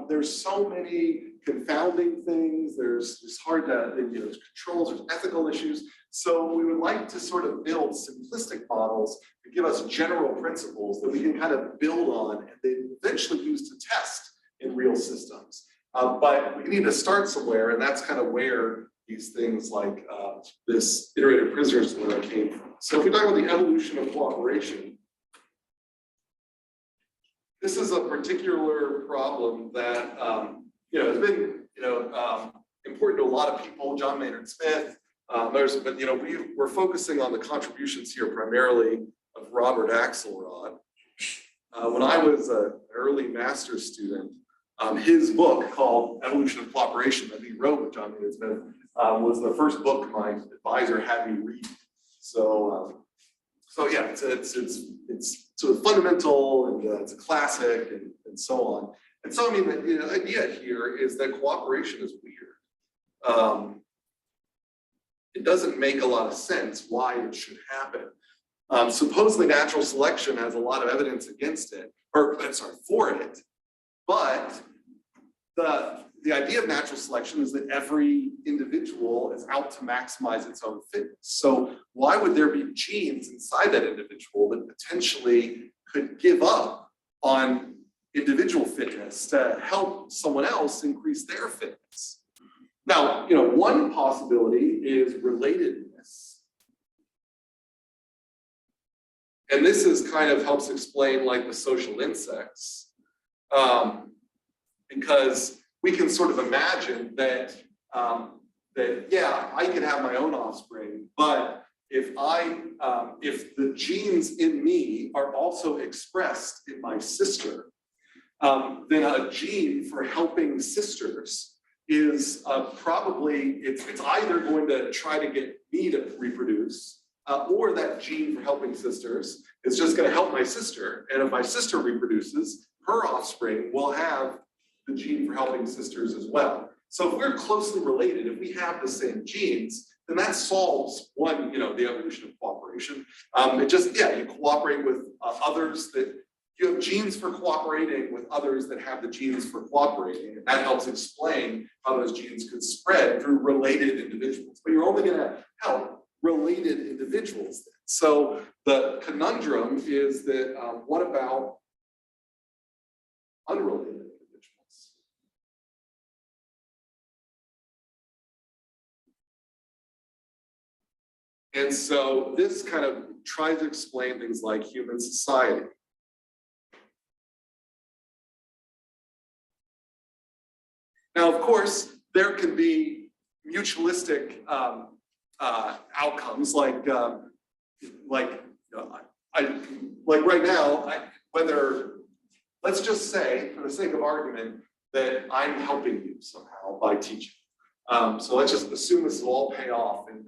There's so many confounding things. It's hard to, there's controls, there's ethical issues. So we would like to sort of build simplistic models to give us general principles that we can kind of build on and then eventually use to test in real systems. But we need to start somewhere, and that's kind of where these things like this iterative prisoners dilemma came from. So if we talk about the evolution of cooperation, this is a particular problem that has been important to a lot of people. John Maynard Smith, but we're focusing on the contributions here primarily of Robert Axelrod. When I was an early master's student, his book called Evolution of Cooperation that he wrote with John Smith was the first book my advisor had me read. So yeah, it's sort of fundamental, and it's a classic, and so on. And so I mean, the idea here is that cooperation is weird. It doesn't make a lot of sense why it should happen. Supposedly natural selection has a lot of evidence against it, or I'm sorry, for it, but the idea of natural selection is that every individual is out to maximize its own fitness. So why would there be genes inside that individual that potentially could give up on individual fitness to help someone else increase their fitness? Now, one possibility is relatedness. And this is kind of helps explain like the social insects, because we can sort of imagine that, yeah, I can have my own offspring, but if the genes in me are also expressed in my sister, then a gene for helping sisters is probably, it's either going to try to get me to reproduce, or that gene for helping sisters is just going to help my sister. And if my sister reproduces, her offspring will have the gene for helping sisters as well. So if we're closely related, if we have the same genes, then that solves one, the evolution of cooperation. It just, yeah, you cooperate with others that, you have genes for cooperating with others that have the genes for cooperating, and that helps explain how those genes could spread through related individuals. But you're only going to help related individuals then. So the conundrum is that what about unrelated individuals? And so this kind of tries to explain things like human society. Now, of course, there can be mutualistic outcomes, like right now, let's just say, for the sake of argument, that I'm helping you somehow by teaching. So let's just assume this will all pay off, and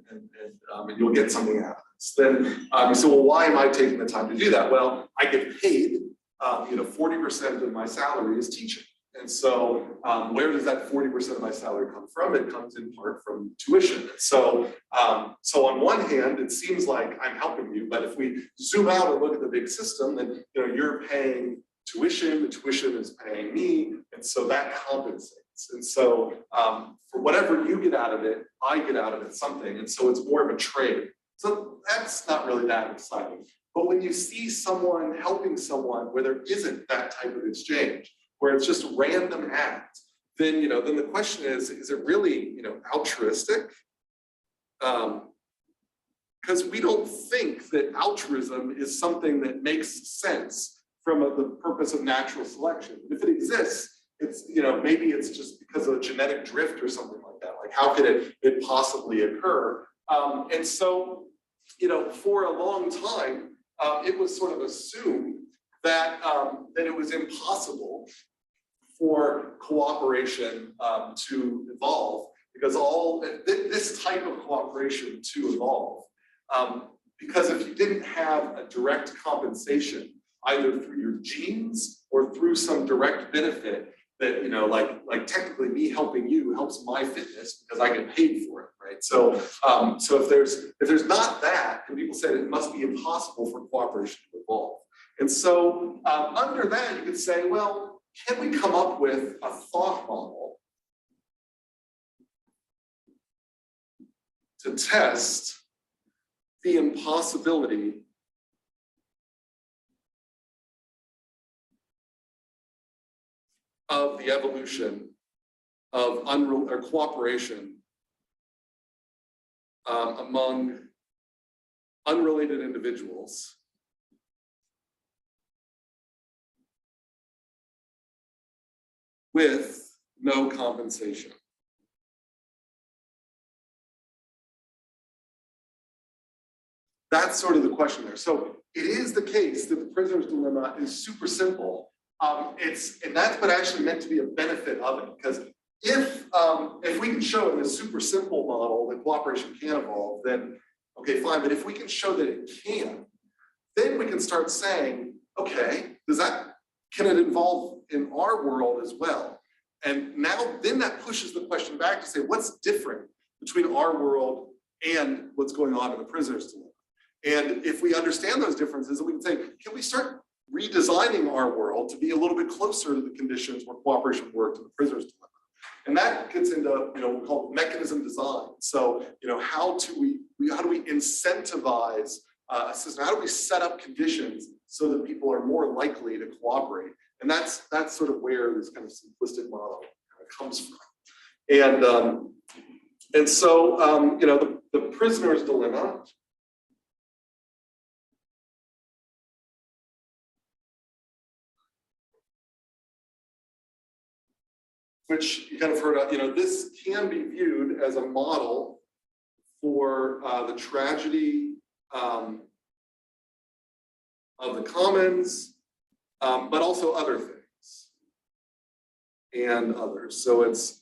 you'll get something out of this. Then you say, well, why am I taking the time to do that? Well, I get paid, 40% of my salary is teaching. And so where does that 40% of my salary come from? It comes in part from tuition. So on one hand, it seems like I'm helping you, but if we zoom out and look at the big system, then you're paying tuition, the tuition is paying me, and so that compensates. And so for whatever you get out of it, I get out of it something, and so it's more of a trade. So that's not really that exciting. But when you see someone helping someone where there isn't that type of exchange, where it's just a random act, then then the question is it really altruistic? Because we don't think that altruism is something that makes sense from the purpose of natural selection. If it exists, it's maybe it's just because of genetic drift or something like that. Like how could it possibly occur? And so for a long time, it was sort of assumed that that it was impossible for cooperation to evolve, because this type of cooperation to evolve, because if you didn't have a direct compensation, either through your genes or through some direct benefit that like technically me helping you helps my fitness because I get paid for it, right? So so if there's not that, and people said it must be impossible for cooperation to evolve. And so under that, you could say, well, can we come up with a thought model to test the impossibility of the evolution of cooperation among unrelated individuals with no compensation? that's sort of the question there. So it is the case that the prisoner's dilemma is super simple. And that's what actually meant to be a benefit of it, because if we can show in this super simple model that cooperation can evolve, then okay, fine. But if we can show that it can, then we can start saying, okay, can it evolve in our world as well? And now, then that pushes the question back to say, what's different between our world and what's going on in the prisoner's dilemma? And if we understand those differences, then we can say, can we start redesigning our world to be a little bit closer to the conditions where cooperation worked in the prisoner's dilemma? And that gets into, we call it mechanism design. So, how do we incentivize a system? How do we set up conditions so that people are more likely to cooperate? And that's sort of where this kind of simplistic model kind of comes from. And so, the prisoner's dilemma. Which you kind of heard of, this can be viewed as a model for the tragedy of the commons, but also other things and others. So it's,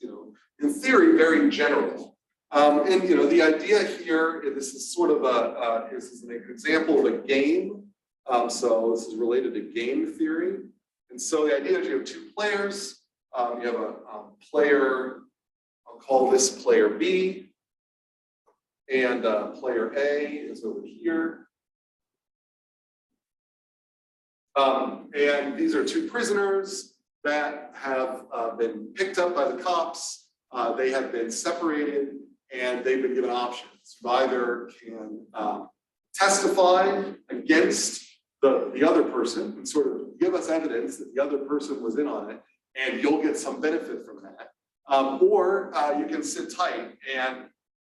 in theory, very general. And the idea here, this is sort of this is an example of a game. So this is related to game theory. And so the idea is you have two players. You have a player, I'll call this player B, and player A is over here. And these are two prisoners that have been picked up by the cops. They have been separated, and they've been given options. You either can testify against the other person and sort of give us evidence that the other person was in on it, and you'll get some benefit from that. Or you can sit tight and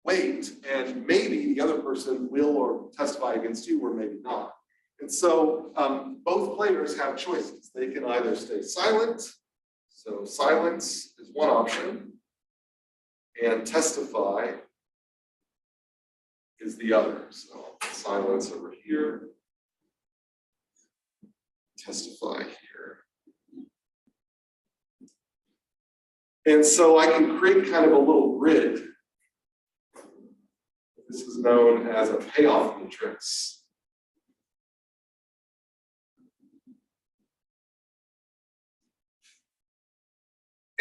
wait, and maybe the other person will or testify against you, or maybe not. And so both players have choices. They can either stay silent, so silence is one option, and testify is the other. So silence over here, testify here. And so I can create kind of a little grid. This is known as a payoff matrix.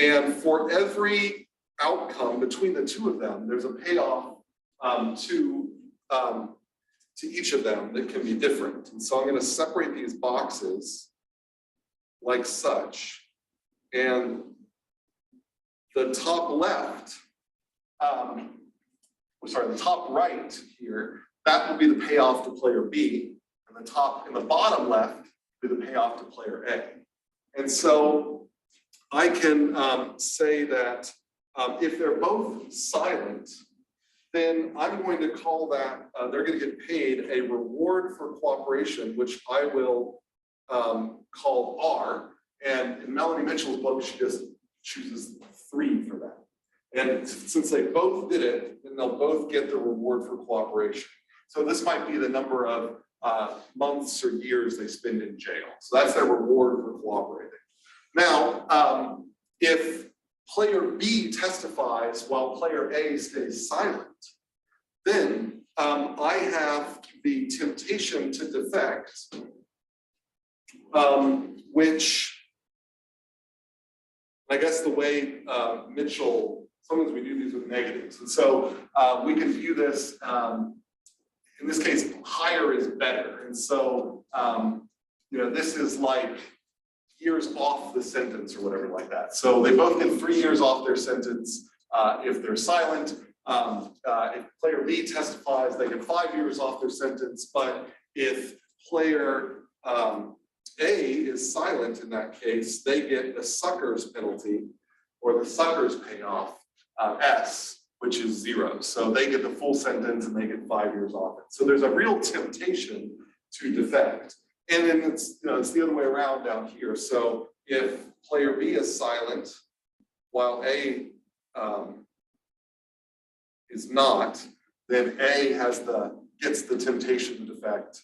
And for every outcome between the two of them, there's a payoff to each of them that can be different. And so I'm going to separate these boxes like such. And the top left, the top right here, that will be the payoff to player B, and the bottom left will be the payoff to player A. And so I can say that if they're both silent, then I'm going to call that, they're going to get paid a reward for cooperation, which I will call R. And in Melanie Mitchell's book, she just chooses 3 for that. And since they both did it, then they'll both get the reward for cooperation. So this might be the number of months or years they spend in jail. So that's their reward for cooperating. Now, if player B testifies while player A stays silent, then I have the temptation to defect, which I guess the way Mitchell, sometimes we do these with negatives. And so we can view this, in this case, higher is better. And so, this is like years off the sentence or whatever like that. So they both get 3 years off their sentence if they're silent. If player B testifies, they get 5 years off their sentence. But if player A is silent in that case, they get the sucker's penalty or the sucker's payoff, S, which is 0. So they get the full sentence and they get 5 years off it. So there's a real temptation to defect. And then it's the other way around down here. So if player B is silent while A is not, then A has the gets the temptation defect,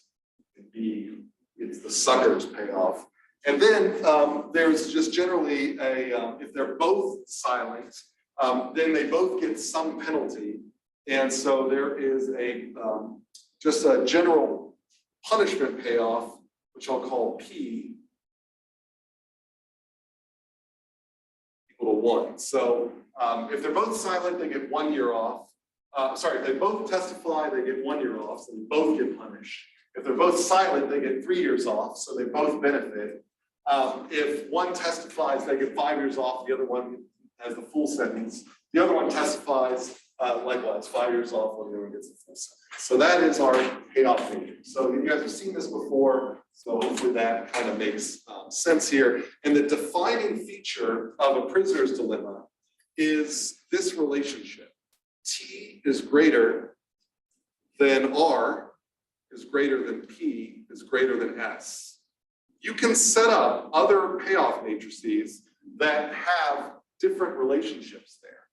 and B gets the sucker's payoff. And then there's just generally if they're both silent, then they both get some penalty. And so there is just a general punishment payoff, which I'll call P equal to 1. So if they're both silent, they get 1 year off. If they both testify, they get 1 year off, so they both get punished. If they're both silent, they get 3 years off, so they both benefit. If one testifies, they get 5 years off, the other one has the full sentence. The other one testifies, likewise, 5 years off, while the other one gets the full sentence. So that is our payoff matrix. So you guys have seen this before, so hopefully that kind of makes sense here. And the defining feature of a prisoner's dilemma is this relationship. T is greater than R is greater than P is greater than S. You can set up other payoff matrices that have different relationships there,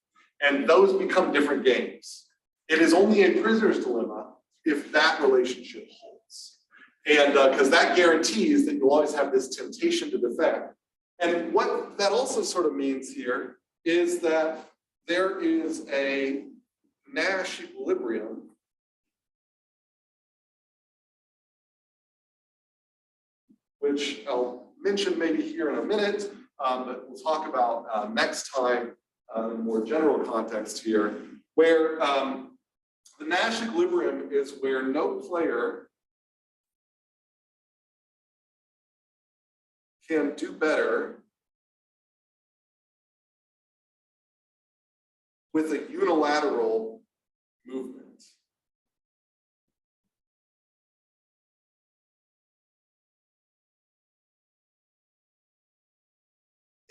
and those become different games. It is only a prisoner's dilemma if that relationship holds. And because that guarantees that you'll always have this temptation to defect. And what that also sort of means here is that there is a Nash equilibrium which I'll mention maybe here in a minute, but we'll talk about next time in a more general context here, where the Nash equilibrium is where no player can do better with a unilateral movement.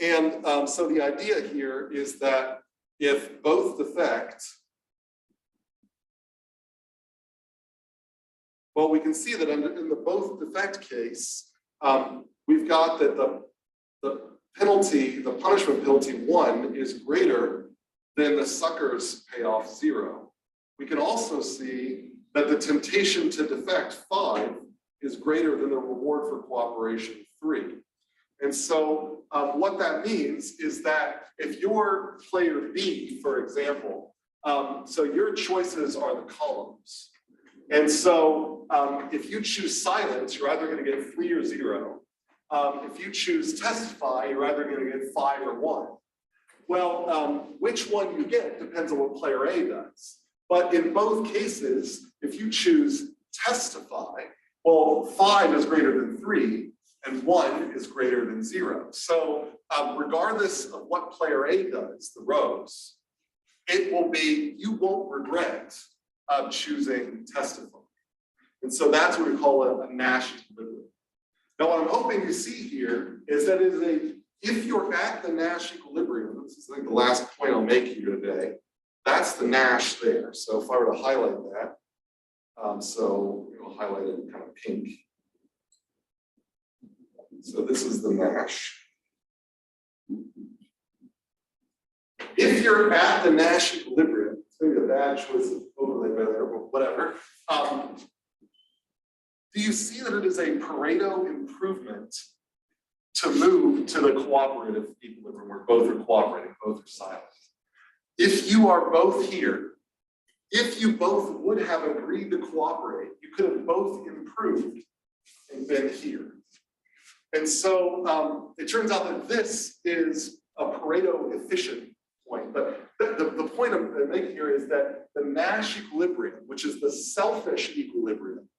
And so the idea here is that if both defect, well, we can see that in the both defect case, we've got that the penalty, the punishment penalty 1 is greater than the sucker's payoff 0. We can also see that the temptation to defect 5 is greater than the reward for cooperation 3. And so what that means is that if you're player B, for example, so your choices are the columns. And so if you choose silence, you're either going to get 3 or 0. If you choose testify, you're either going to get 5 or 1. Well, which one you get depends on what player A does. But in both cases, if you choose testify, well, 5 is greater than 3, and 1 is greater than 0. So regardless of what player A does, the rows, it will be, you won't regret choosing testify. And so that's what we call a Nash equilibrium. Now, what I'm hoping you see here is that it is if you're at the Nash equilibrium, this is like the last point I'll make here today, that's the Nash there. So if I were to highlight that, so I'll highlight it in kind of pink. So this is the Nash. If you're at the Nash equilibrium, it's maybe a bad choice of overlay by there, but whatever. Do you see that it is a Pareto improvement to move to the cooperative equilibrium where both are cooperating, both are silent? If you are both here, if you both would have agreed to cooperate, you could have both improved and been here. And so it turns out that this is a Pareto efficient point. But the point I'm making here is that the Nash equilibrium, which is the selfish equilibrium,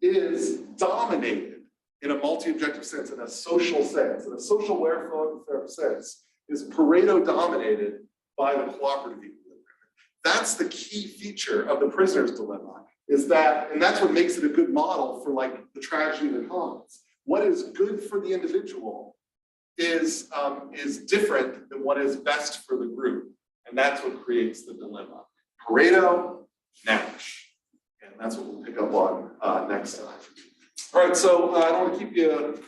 is dominated in a multi-objective sense, in a social sense, in a social welfare sense, is Pareto dominated by the cooperative equilibrium. That's the key feature of the prisoner's dilemma, is that, and that's what makes it a good model for like the tragedy of the commons. What is good for the individual is different than what is best for the group. And that's what creates the dilemma. Pareto, Nash. And that's what we'll pick up on next time. All right, so I don't want to keep you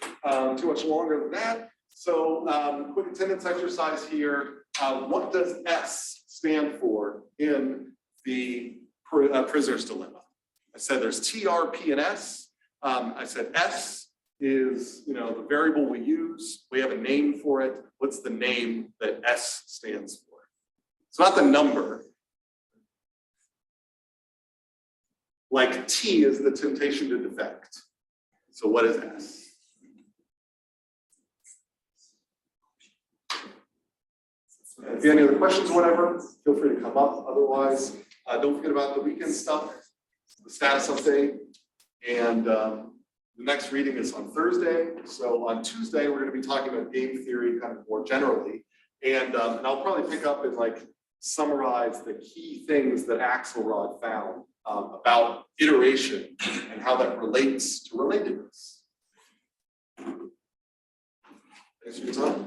too much longer than that. So quick attendance exercise here. What does S stand for in the prisoner's dilemma? I said there's T, R, P, and S. I said S is, the variable we use. We have a name for it. What's the name that S stands for? It's not the number. Like T is the temptation to defect. So what is S? And if you have any other questions or whatever, feel free to come up. Otherwise, don't forget about the weekend stuff, the status update, and the next reading is on Thursday. So on Tuesday, we're going to be talking about game theory kind of more generally. And I'll probably pick up and like summarize the key things that Axelrod found about iteration and how that relates to relatedness. Thanks for your time.